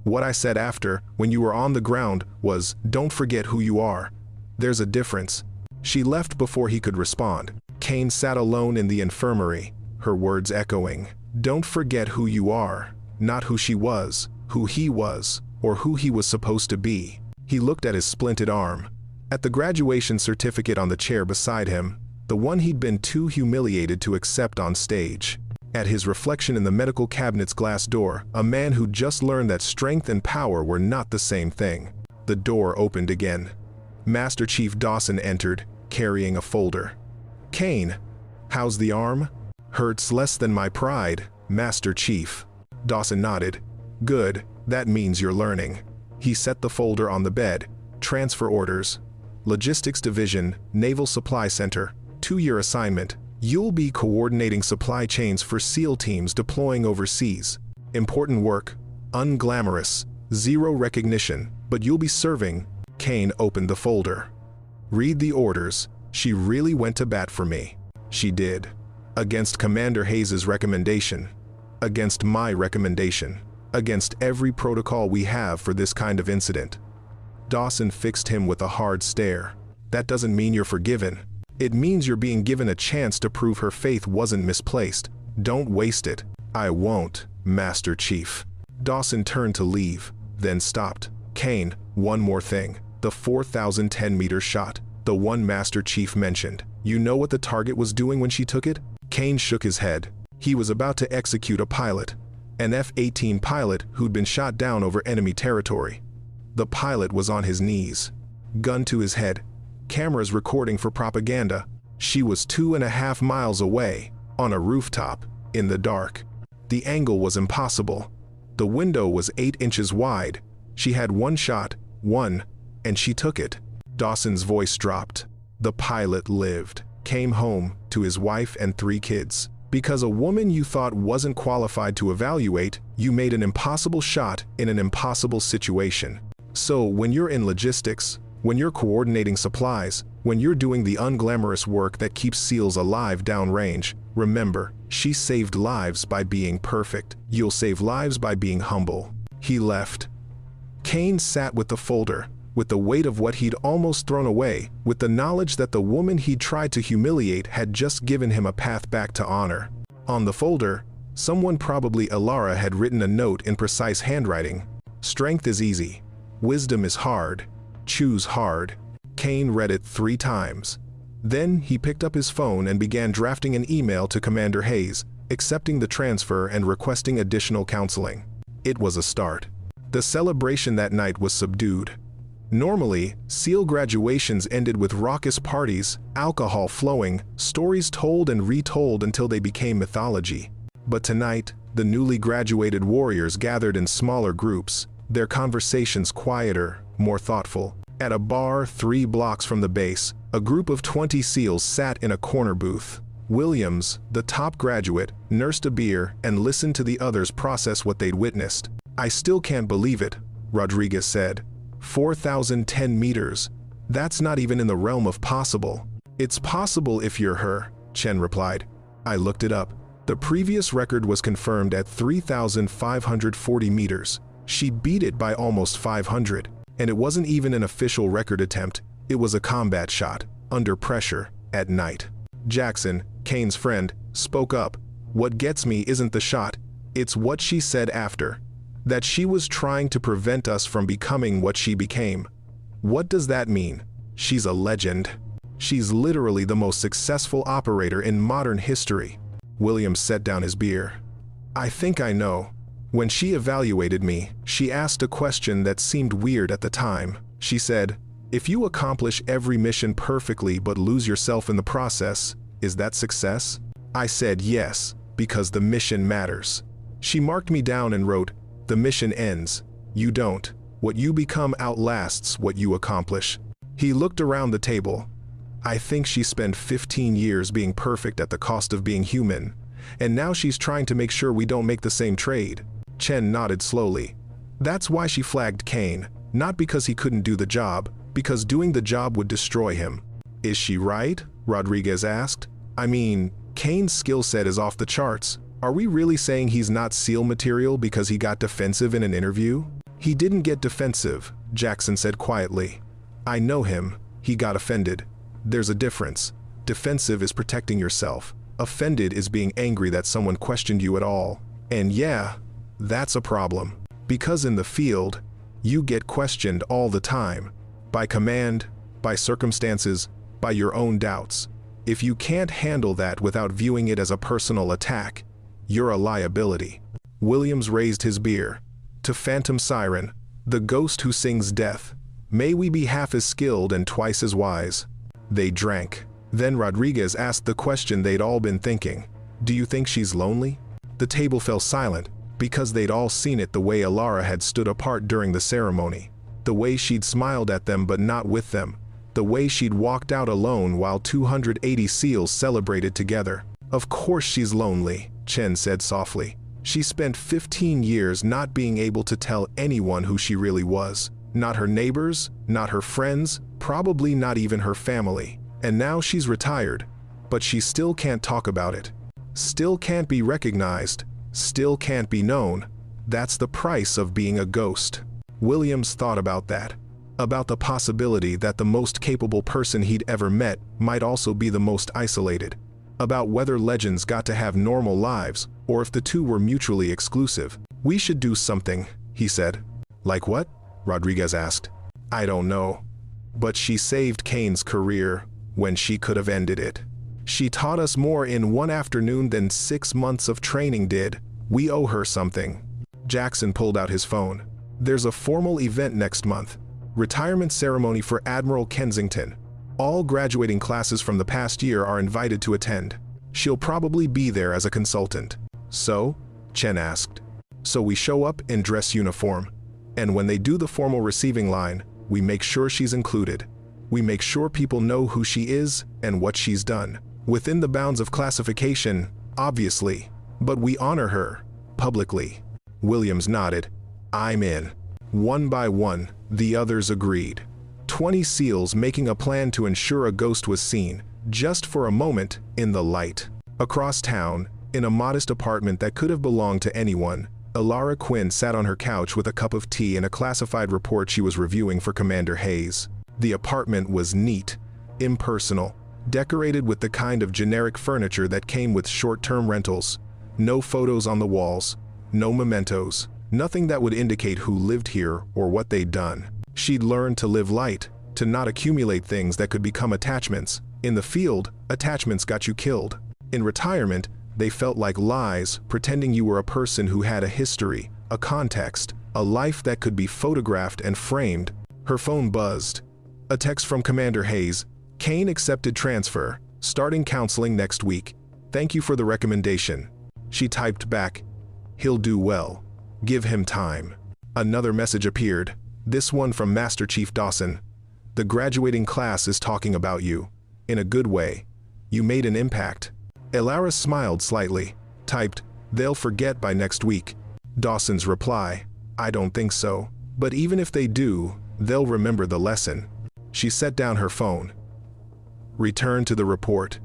What I said after, when you were on the ground, was, 'Don't forget who you are.' There's a difference." She left before he could respond. Kane sat alone in the infirmary, her words echoing. Don't forget who you are, not who she was, who he was, or who he was supposed to be. He looked at his splinted arm, at the graduation certificate on the chair beside him, the one he'd been too humiliated to accept on stage. At his reflection in the medical cabinet's glass door, a man who'd just learned that strength and power were not the same thing. The door opened again. Master Chief Dawson entered, carrying a folder. "Kane, how's the arm?" "Hurts less than my pride, Master Chief." Dawson nodded. "Good, that means you're learning." He set the folder on the bed. "Transfer orders. Logistics Division, Naval Supply Center, 2-year assignment. You'll be coordinating supply chains for SEAL teams deploying overseas. Important work, unglamorous, zero recognition, but you'll be serving." Kane opened the folder. "Read the orders. She really went to bat for me." "She did. Against Commander Hayes's recommendation. Against my recommendation. Against every protocol we have for this kind of incident." Dawson fixed him with a hard stare. "That doesn't mean you're forgiven. It means you're being given a chance to prove her faith wasn't misplaced. Don't waste it." "I won't, Master Chief." Dawson turned to leave, then stopped. "Kane, one more thing. The 4,010-meter shot, the one Master Chief mentioned. You know what the target was doing when she took it?" Kane shook his head. He was about to execute a pilot, an F-18 pilot who'd been shot down over enemy territory. The pilot was on his knees, gun to his head, cameras recording for propaganda. She was 2.5 miles away, on a rooftop, in the dark. The angle was impossible. The window was 8 inches wide. She had one shot, and she took it. Dawson's voice dropped. The pilot lived, came home to his wife and 3 kids. Because a woman you thought wasn't qualified to evaluate, you made an impossible shot in an impossible situation. So when you're in logistics, when you're coordinating supplies, when you're doing the unglamorous work that keeps SEALs alive downrange, remember, she saved lives by being perfect. You'll save lives by being humble." He left. Kane sat with the folder, with the weight of what he'd almost thrown away, with the knowledge that the woman he'd tried to humiliate had just given him a path back to honor. On the folder, someone, probably Elara, had written a note in precise handwriting. "Strength is easy. Wisdom is hard. Choose hard." Kane read it 3 times. Then he picked up his phone and began drafting an email to Commander Hayes, accepting the transfer and requesting additional counseling. It was a start. The celebration that night was subdued. Normally, SEAL graduations ended with raucous parties, alcohol flowing, stories told and retold until they became mythology. But tonight, the newly graduated warriors gathered in smaller groups, their conversations quieter, more thoughtful. At a bar 3 blocks from the base, a group of 20 SEALs sat in a corner booth. Williams, the top graduate, nursed a beer and listened to the others process what they'd witnessed. "I still can't believe it," Rodriguez said. 4,010 meters. That's not even in the realm of possible." "It's possible if you're her," Chen replied. "I looked it up. The previous record was confirmed at 3,540 meters. She beat it by almost 500. And it wasn't even an official record attempt. It was a combat shot, under pressure, at night." Jackson, Kane's friend, spoke up. "What gets me isn't the shot. It's what she said after. That she was trying to prevent us from becoming what she became. What does that mean? She's a legend. She's literally the most successful operator in modern history." Williams set down his beer. "I think I know. When she evaluated me, she asked a question that seemed weird at the time. She said, 'If you accomplish every mission perfectly but lose yourself in the process, is that success?' I said yes, because the mission matters. She marked me down and wrote, 'The mission ends. You don't. What you become outlasts what you accomplish.'" He looked around the table. "I think she spent 15 years being perfect at the cost of being human, and now she's trying to make sure we don't make the same trade." Chen nodded slowly. "That's why she flagged Kane, not because he couldn't do the job, because doing the job would destroy him." "Is she right?" Rodriguez asked. "I mean, Kane's skill set is off the charts. Are we really saying he's not SEAL material because he got defensive in an interview?" "He didn't get defensive," Jackson said quietly. "I know him. He got offended. There's a difference. Defensive is protecting yourself. Offended is being angry that someone questioned you at all. And yeah, that's a problem. Because in the field, you get questioned all the time. By command, by circumstances, by your own doubts. If you can't handle that without viewing it as a personal attack, you're a liability." Williams raised his beer. "To Phantom Siren, the ghost who sings death, May we be half as skilled and twice as wise." They drank. Then Rodriguez asked the question they'd all been thinking. "Do you think she's lonely?" The table fell silent, because they'd all seen it, the way Elara had stood apart during the ceremony. The way she'd smiled at them but not with them. The way she'd walked out alone while 280 seals celebrated together. "Of course she's lonely," Chen said softly. "She spent 15 years not being able to tell anyone who she really was. Not her neighbors, not her friends, probably not even her family. And now she's retired, but she still can't talk about it. Still can't be recognized, still can't be known. That's the price of being a ghost." Williams thought about that. About the possibility that the most capable person he'd ever met might also be the most isolated. About whether legends got to have normal lives, or if the two were mutually exclusive. "We should do something," he said. "Like what?" Rodriguez asked. "I don't know. But she saved Kane's career when she could have ended it. She taught us more in one afternoon than 6 months of training did. We owe her something." Jackson pulled out his phone. "There's a formal event next month. Retirement ceremony for Admiral Kensington. All graduating classes from the past year are invited to attend. She'll probably be there as a consultant." "So?" Chen asked. "So we show up in dress uniform. And when they do the formal receiving line, we make sure she's included. We make sure people know who she is and what she's done. Within the bounds of classification, obviously, but we honor her, publicly." Williams nodded. "I'm in." One by one, the others agreed. 20 seals making a plan to ensure a ghost was seen, just for a moment, in the light. Across town, in a modest apartment that could have belonged to anyone, Elara Quinn sat on her couch with a cup of tea and a classified report she was reviewing for Commander Hayes. The apartment was neat, impersonal, decorated with the kind of generic furniture that came with short-term rentals. No photos on the walls, no mementos, nothing that would indicate who lived here or what they'd done. She'd learned to live light, to not accumulate things that could become attachments. In the field, attachments got you killed. In retirement, they felt like lies, pretending you were a person who had a history, a context, a life that could be photographed and framed. Her phone buzzed. A text from Commander Hayes. "Kane accepted transfer, starting counseling next week. Thank you for the recommendation." She typed back, "He'll do well. Give him time." Another message appeared, this one from Master Chief Dawson. "The graduating class is talking about you. In a good way. You made an impact." Elara smiled slightly, typed, "They'll forget by next week." Dawson's reply, "I don't think so. But even if they do, they'll remember the lesson." She set down her phone. Returned to the report.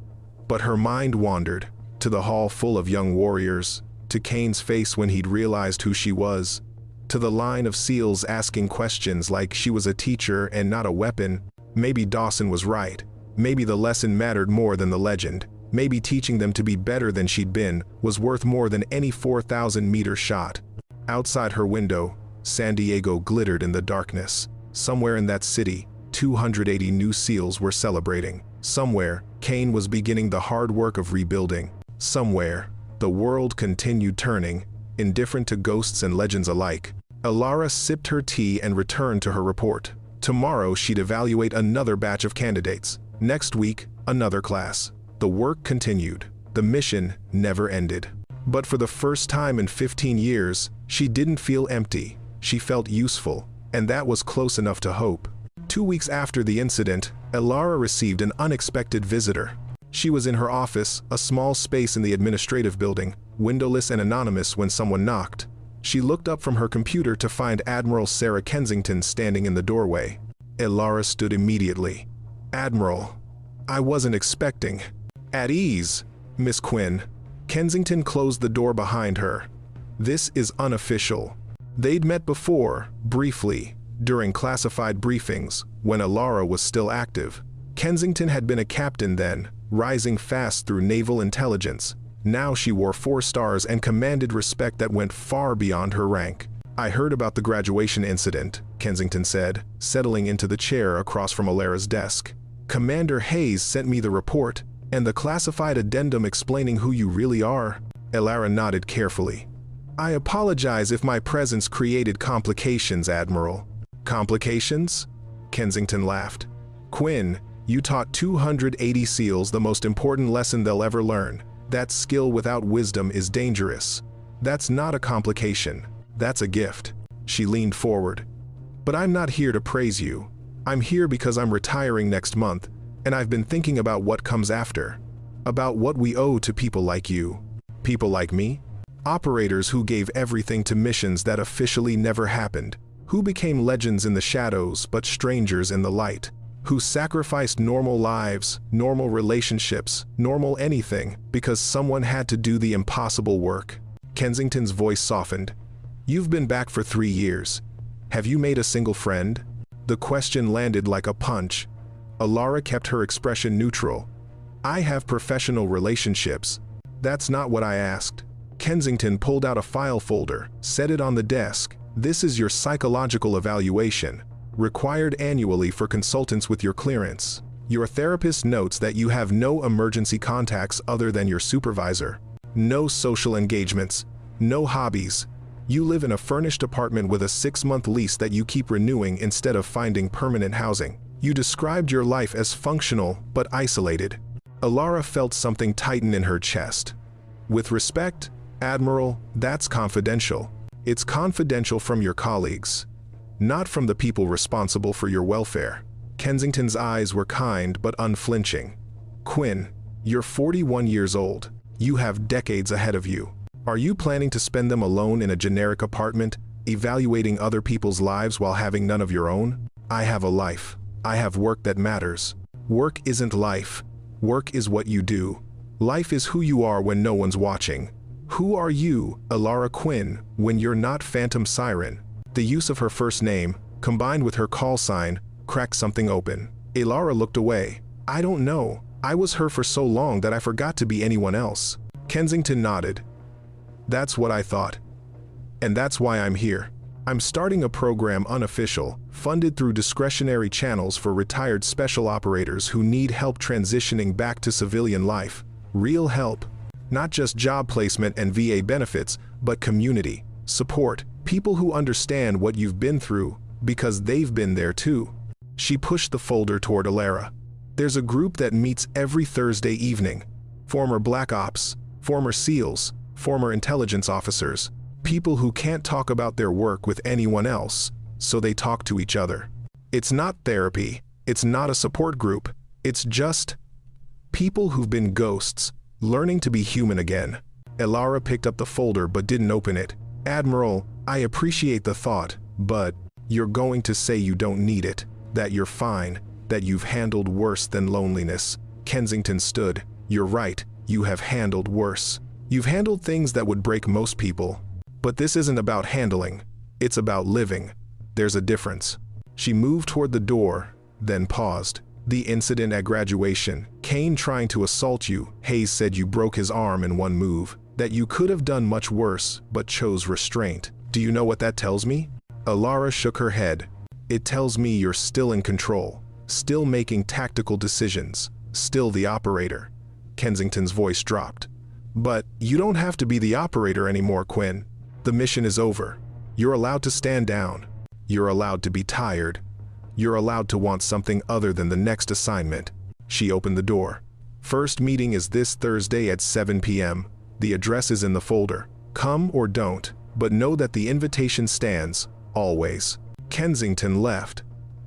But her mind wandered, to the hall full of young warriors, to Kane's face when he'd realized who she was, to the line of seals asking questions like she was a teacher and not a weapon. Maybe Dawson was right. Maybe the lesson mattered more than the legend. Maybe teaching them to be better than she'd been was worth more than any 4,000-meter shot. Outside her window, San Diego glittered in the darkness. Somewhere in that city, 280 new seals were celebrating. Somewhere, Kane was beginning the hard work of rebuilding. Somewhere, the world continued turning, indifferent to ghosts and legends alike. Elara sipped her tea and returned to her report. Tomorrow she'd evaluate another batch of candidates. Next week, another class. The work continued. The mission never ended. But for the first time in 15 years, she didn't feel empty. She felt useful, and that was close enough to hope. 2 weeks after the incident, Elara received an unexpected visitor. She was in her office, a small space in the administrative building, windowless and anonymous when someone knocked. She looked up from her computer to find Admiral Sarah Kensington standing in the doorway. Elara stood immediately. "Admiral, I wasn't expecting." "At ease, Miss Quinn." Kensington closed the door behind her. "This is unofficial." They'd met before, briefly, during classified briefings, when Elara was still active. Kensington had been a captain then, rising fast through naval intelligence. Now she wore 4 stars and commanded respect that went far beyond her rank. "I heard about the graduation incident," Kensington said, settling into the chair across from Elara's desk. "Commander Hayes sent me the report, and the classified addendum explaining who you really are." Elara nodded carefully. "I apologize if my presence created complications, Admiral." "Complications?" Kensington laughed. Quinn, you taught 280 SEALs the most important lesson they'll ever learn. That skill without wisdom is dangerous. That's not a complication. That's a gift. She leaned forward. But I'm not here to praise you. I'm here because I'm retiring next month, and I've been thinking about what comes after. About what we owe to people like you. People like me? Operators who gave everything to missions that officially never happened. Who became legends in the shadows but strangers in the light. Who sacrificed normal lives, normal relationships, normal anything, because someone had to do the impossible work. Kensington's voice softened. You've been back for 3 years. Have you made a single friend? The question landed like a punch. Elara kept her expression neutral. I have professional relationships. That's not what I asked. Kensington pulled out a file folder, set it on the desk. This is your psychological evaluation, required annually for consultants with your clearance. Your therapist notes that you have no emergency contacts other than your supervisor. No social engagements. No hobbies. You live in a furnished apartment with a 6-month lease that you keep renewing instead of finding permanent housing. You described your life as functional but isolated. Elara felt something tighten in her chest. With respect, Admiral, that's confidential. It's confidential from your colleagues, not from the people responsible for your welfare. Kensington's eyes were kind but unflinching. Quinn, you're 41 years old. You have decades ahead of you. Are you planning to spend them alone in a generic apartment, evaluating other people's lives while having none of your own? I have a life. I have work that matters. Work isn't life. Work is what you do. Life is who you are when no one's watching. Who are you, Elara Quinn, when you're not Phantom Siren? The use of her first name, combined with her call sign, cracked something open. Elara looked away. I don't know. I was her for so long that I forgot to be anyone else. Kensington nodded. That's what I thought. And that's why I'm here. I'm starting a program unofficial, funded through discretionary channels for retired special operators who need help transitioning back to civilian life. Real help. Not just job placement and VA benefits, but community, support, people who understand what you've been through, because they've been there too. She pushed the folder toward Elara. There's a group that meets every Thursday evening. Former Black Ops, former SEALs, former intelligence officers, people who can't talk about their work with anyone else, so they talk to each other. It's not therapy, it's not a support group, it's just people who've been ghosts, learning to be human again. Elara picked up the folder but didn't open it. Admiral, I appreciate the thought, but you're going to say you don't need it, that you're fine, that you've handled worse than loneliness. Kensington stood. You're right, you have handled worse. You've handled things that would break most people. But this isn't about handling, it's about living. There's a difference. She moved toward the door, then paused. The incident at graduation, Kane trying to assault you, Hayes said you broke his arm in one move, that you could have done much worse, but chose restraint. Do you know what that tells me? Elara shook her head. It tells me you're still in control, still making tactical decisions, still the operator. Kensington's voice dropped. But you don't have to be the operator anymore, Quinn. The mission is over. You're allowed to stand down. You're allowed to be tired. You're allowed to want something other than the next assignment. She opened the door. First meeting is this Thursday at 7 p.m. The address is in the folder. Come or don't, but know that the invitation stands, always. Kensington left.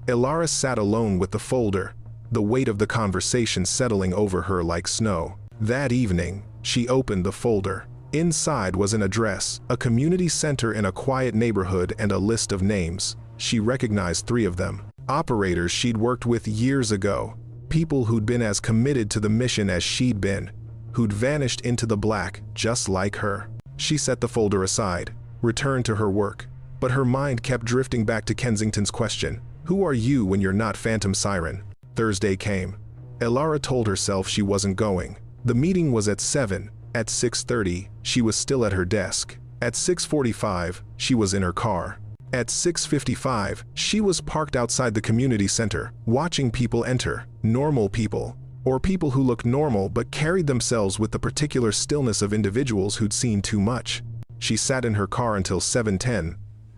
Elara sat alone with the folder, the weight of the conversation settling over her like snow. That evening, she opened the folder. Inside was an address, a community center in a quiet neighborhood, and a list of names. She recognized 3 of them. Operators she'd worked with years ago. People who'd been as committed to the mission as she'd been. Who'd vanished into the black, just like her. She set the folder aside, returned to her work. But her mind kept drifting back to Kensington's question. Who are you when you're not Phantom Siren? Thursday came. Elara told herself she wasn't going. The meeting was at 7. At 6:30, she was still at her desk. At 6:45, she was in her car. At 6:55, she was parked outside the community center, watching people enter, normal people, or people who looked normal but carried themselves with the particular stillness of individuals who'd seen too much. She sat in her car until 7:10.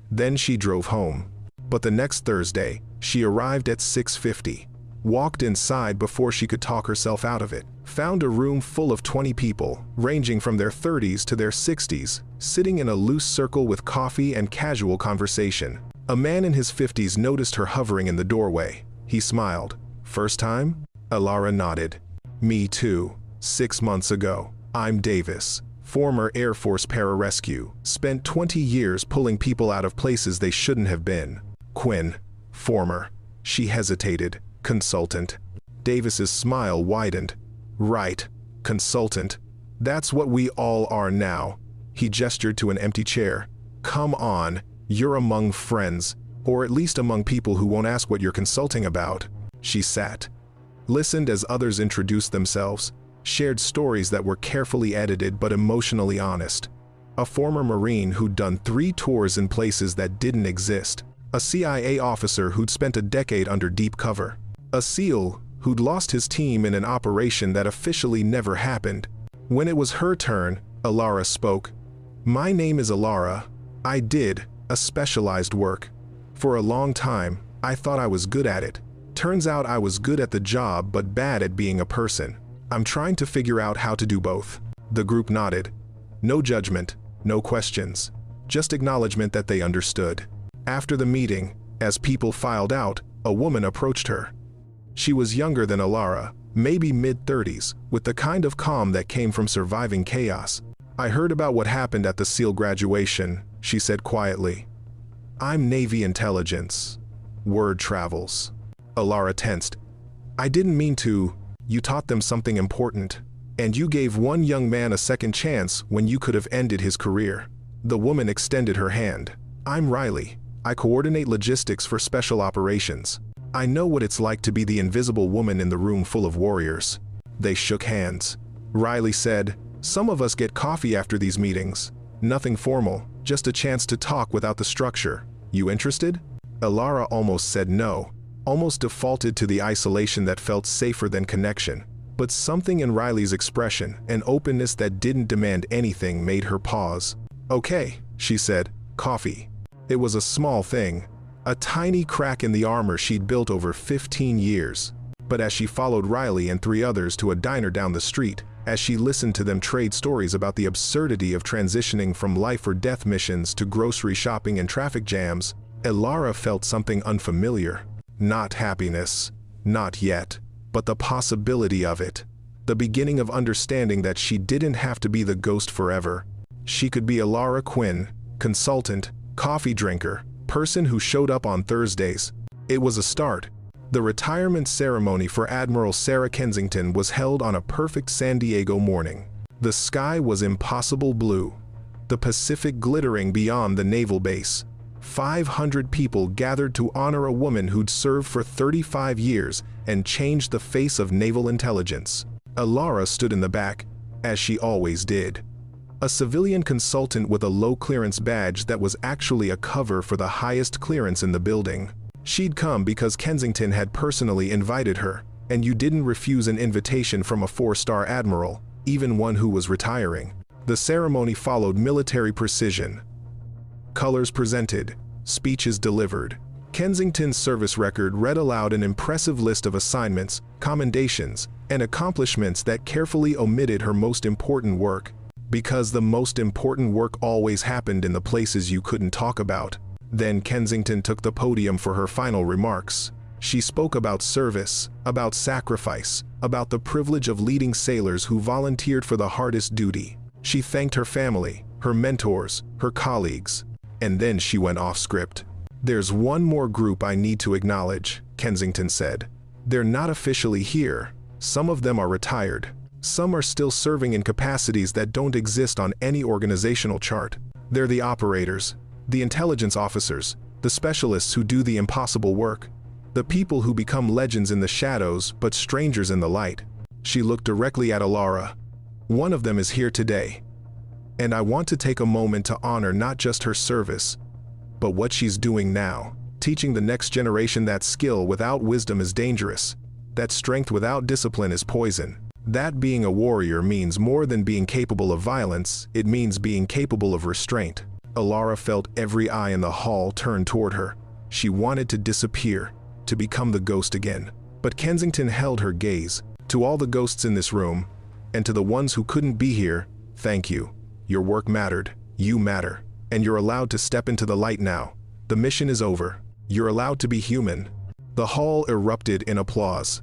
Then she drove home. But the next Thursday, She arrived at 6:50. Walked inside before she could talk herself out of it. Found a room full of 20 people, ranging from their 30s to their 60s, sitting in a loose circle with coffee and casual conversation. A man in his 50s noticed her hovering in the doorway. He smiled. "First time?" Elara nodded. "Me too. 6 months ago. I'm Davis, former Air Force pararescue. Spent 20 years pulling people out of places they shouldn't have been." "Quinn. Former." She hesitated. "Consultant." Davis's smile widened. "Right. Consultant. That's what we all are now." He gestured to an empty chair. "Come on. You're among friends, or at least among people who won't ask what you're consulting about." She sat, listened as others introduced themselves, shared stories that were carefully edited but emotionally honest. A former Marine who'd done 3 tours in places that didn't exist. A CIA officer who'd spent a decade under deep cover. A SEAL who'd lost his team in an operation that officially never happened. When it was her turn, Elara spoke. "My name is Elara. I did a specialized work. For a long time, I thought I was good at it. Turns out I was good at the job but bad at being a person. I'm trying to figure out how to do both." The group nodded. No judgment, no questions, just acknowledgement that they understood. After the meeting, as people filed out, a woman approached her. She was younger than Elara, maybe mid-30s, with the kind of calm that came from surviving chaos. "I heard about what happened at the SEAL graduation," she said quietly. "I'm Navy intelligence. Word travels." Elara tensed. "I didn't mean to. You taught them something important. And you gave one young man a second chance when you could have ended his career." The woman extended her hand. "I'm Riley. I coordinate logistics for special operations. I know what it's like to be the invisible woman in the room full of warriors." They shook hands. Riley said, "Some of us get coffee after these meetings. Nothing formal, just a chance to talk without the structure. You interested?" Elara almost said no, almost defaulted to the isolation that felt safer than connection. But something in Riley's expression, an openness that didn't demand anything, made her pause. "Okay," she said, "coffee." It was a small thing, a tiny crack in the armor she'd built over 15 years. But as she followed Riley and 3 others to a diner down the street, as she listened to them trade stories about the absurdity of transitioning from life or death missions to grocery shopping and traffic jams, Elara felt something unfamiliar. Not happiness, not yet, but the possibility of it. The beginning of understanding that she didn't have to be the ghost forever. She could be Elara Quinn, consultant, coffee drinker, person who showed up on Thursdays. It was a start. The retirement ceremony for Admiral Sarah Kensington was held on a perfect San Diego morning. The sky was impossible blue, the Pacific glittering beyond the naval base. 500 people gathered to honor a woman who'd served for 35 years and changed the face of naval intelligence. Elara stood in the back, as she always did. A civilian consultant with a low-clearance badge that was actually a cover for the highest clearance in the building. She'd come because Kensington had personally invited her, and you didn't refuse an invitation from a 4-star admiral, even one who was retiring. The ceremony followed military precision. Colors presented, speeches delivered. Kensington's service record read aloud an impressive list of assignments, commendations, and accomplishments that carefully omitted her most important work. Because the most important work always happened in the places you couldn't talk about. Then Kensington took the podium for her final remarks. She spoke about service, about sacrifice, about the privilege of leading sailors who volunteered for the hardest duty. She thanked her family, her mentors, her colleagues. And then she went off script. "There's one more group I need to acknowledge," Kensington said. "They're not officially here. Some of them are retired. Some are still serving in capacities that don't exist on any organizational chart. They're the operators, the intelligence officers, the specialists who do the impossible work, the people who become legends in the shadows but strangers in the light." She looked directly at Elara. "One of them is here today. And I want to take a moment to honor not just her service, but what she's doing now, teaching the next generation that skill without wisdom is dangerous, that strength without discipline is poison. That being a warrior means more than being capable of violence, it means being capable of restraint." Elara felt every eye in the hall turn toward her. She wanted to disappear, to become the ghost again. But Kensington held her gaze. To all the ghosts in this room, and to the ones who couldn't be here, thank you. Your work mattered. You matter. And you're allowed to step into the light now. The mission is over. You're allowed to be human. The hall erupted in applause.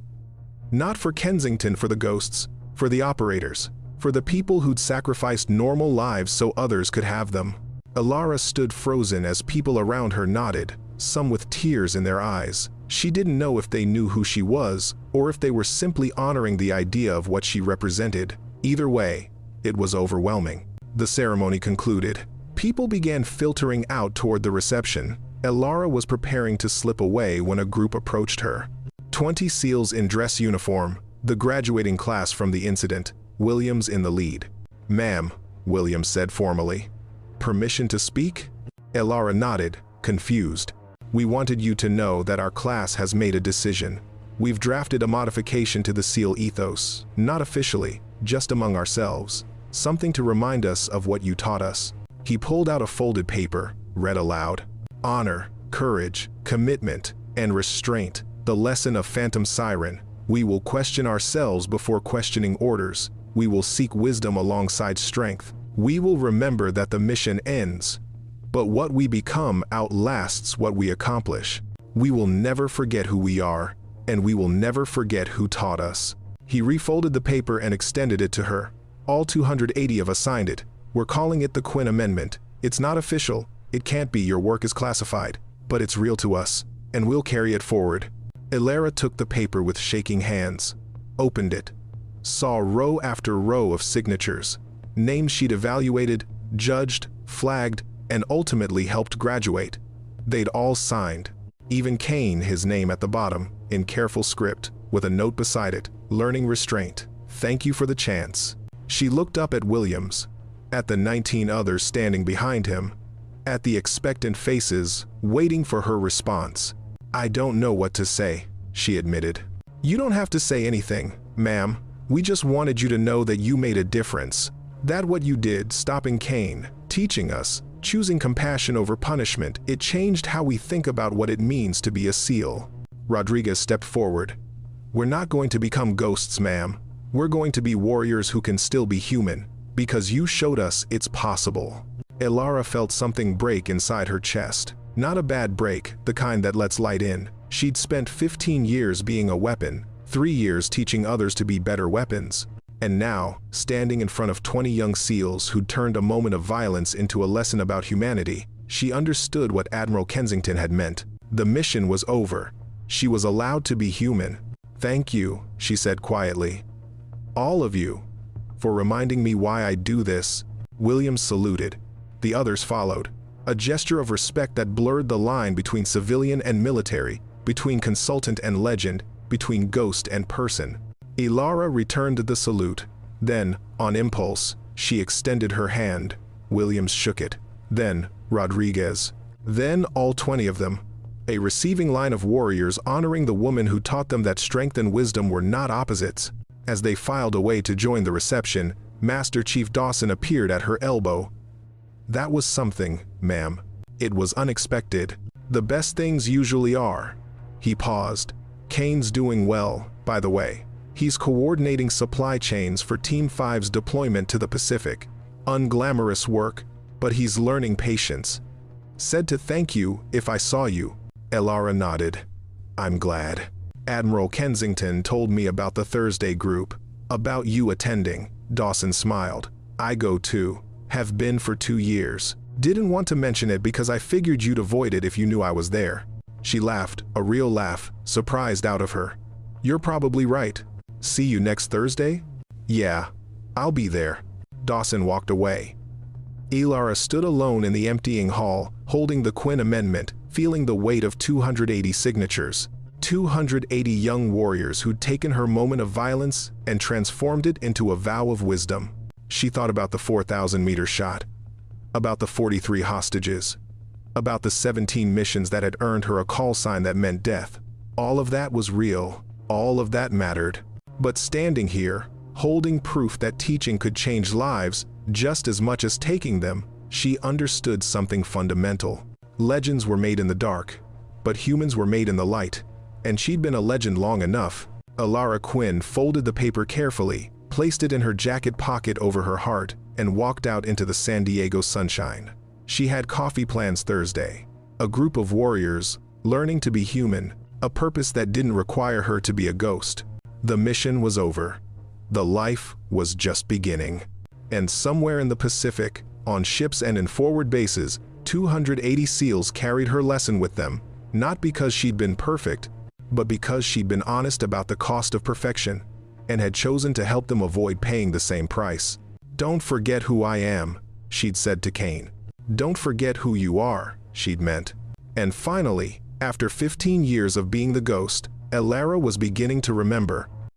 Not for Kensington, for the ghosts, for the operators, for the people who'd sacrificed normal lives so others could have them. Elara stood frozen as people around her nodded, some with tears in their eyes. She didn't know if they knew who she was, or if they were simply honoring the idea of what she represented. Either way, it was overwhelming. The ceremony concluded. People began filtering out toward the reception. Elara was preparing to slip away when a group approached her. 20 SEALs in dress uniform, the graduating class from the incident, Williams in the lead. "Ma'am," Williams said formally. "Permission to speak?" Elara nodded, confused. "We wanted you to know that our class has made a decision. We've drafted a modification to the SEAL ethos, not officially, just among ourselves. Something to remind us of what you taught us." He pulled out a folded paper, read aloud. "Honor, courage, commitment, and restraint. The lesson of Phantom Siren. We will question ourselves before questioning orders. We will seek wisdom alongside strength. We will remember that the mission ends, but what we become outlasts what we accomplish. We will never forget who we are, and we will never forget who taught us." He refolded the paper and extended it to her. "All 280 of us signed it. We're calling it the Quinn Amendment. It's not official. It can't be. Your work is classified. But it's real to us, and we'll carry it forward." Elara took the paper with shaking hands, opened it, saw row after row of signatures, names she'd evaluated, judged, flagged, and ultimately helped graduate. They'd all signed. Even Kane, his name at the bottom, in careful script, with a note beside it, "Learning restraint. Thank you for the chance." She looked up at Williams, at the 19 others standing behind him, at the expectant faces, waiting for her response. "I don't know what to say," she admitted. "You don't have to say anything, ma'am. We just wanted you to know that you made a difference. That what you did, stopping Kane, teaching us, choosing compassion over punishment, it changed how we think about what it means to be a SEAL." Rodriguez stepped forward. "We're not going to become ghosts, ma'am. We're going to be warriors who can still be human, because you showed us it's possible." Elara felt something break inside her chest. Not a bad break, the kind that lets light in. She'd spent 15 years being a weapon, 3 years teaching others to be better weapons. And now, standing in front of 20 young SEALs who'd turned a moment of violence into a lesson about humanity, she understood what Admiral Kensington had meant. The mission was over. She was allowed to be human. "Thank you," she said quietly. "All of you, for reminding me why I do this." Williams saluted. The others followed. A gesture of respect that blurred the line between civilian and military, between consultant and legend, between ghost and person. Elara returned the salute. Then, on impulse, she extended her hand. Williams shook it. Then, Rodriguez. Then all 20 of them. A receiving line of warriors honoring the woman who taught them that strength and wisdom were not opposites. As they filed away to join the reception, Master Chief Dawson appeared at her elbow. "That was something, ma'am. It was unexpected. The best things usually are." He paused. "Kane's doing well, by the way. He's coordinating supply chains for Team 5's deployment to the Pacific. Unglamorous work, but he's learning patience. Said to thank you if I saw you." Elara nodded. "I'm glad. Admiral Kensington told me about the Thursday group, about you attending." Dawson smiled. "I go too. Have been for 2 years. Didn't want to mention it because I figured you'd avoid it if you knew I was there." She laughed, a real laugh, surprised out of her. "You're probably right. See you next Thursday?" "Yeah, I'll be there." Dawson walked away. Elara stood alone in the emptying hall, holding the Quinn Amendment, feeling the weight of 280 signatures. 280 young warriors who'd taken her moment of violence and transformed it into a vow of wisdom. She thought about the 4,000-meter shot, about the 43 hostages, about the 17 missions that had earned her a call sign that meant death. All of that was real. All of that mattered. But standing here, holding proof that teaching could change lives just as much as taking them, she understood something fundamental. Legends were made in the dark, but humans were made in the light. And she'd been a legend long enough. Elara Quinn folded the paper carefully, placed it in her jacket pocket over her heart, and walked out into the San Diego sunshine. She had coffee plans Thursday. A group of warriors, learning to be human, a purpose that didn't require her to be a ghost. The mission was over. The life was just beginning. And somewhere in the Pacific, on ships and in forward bases, 280 SEALs carried her lesson with them, not because she'd been perfect, but because she'd been honest about the cost of perfection, and had chosen to help them avoid paying the same price. "Don't forget who I am," she'd said to Kane. "Don't forget who you are," she'd meant. And finally, after 15 years of being the ghost, Elara was beginning to remember.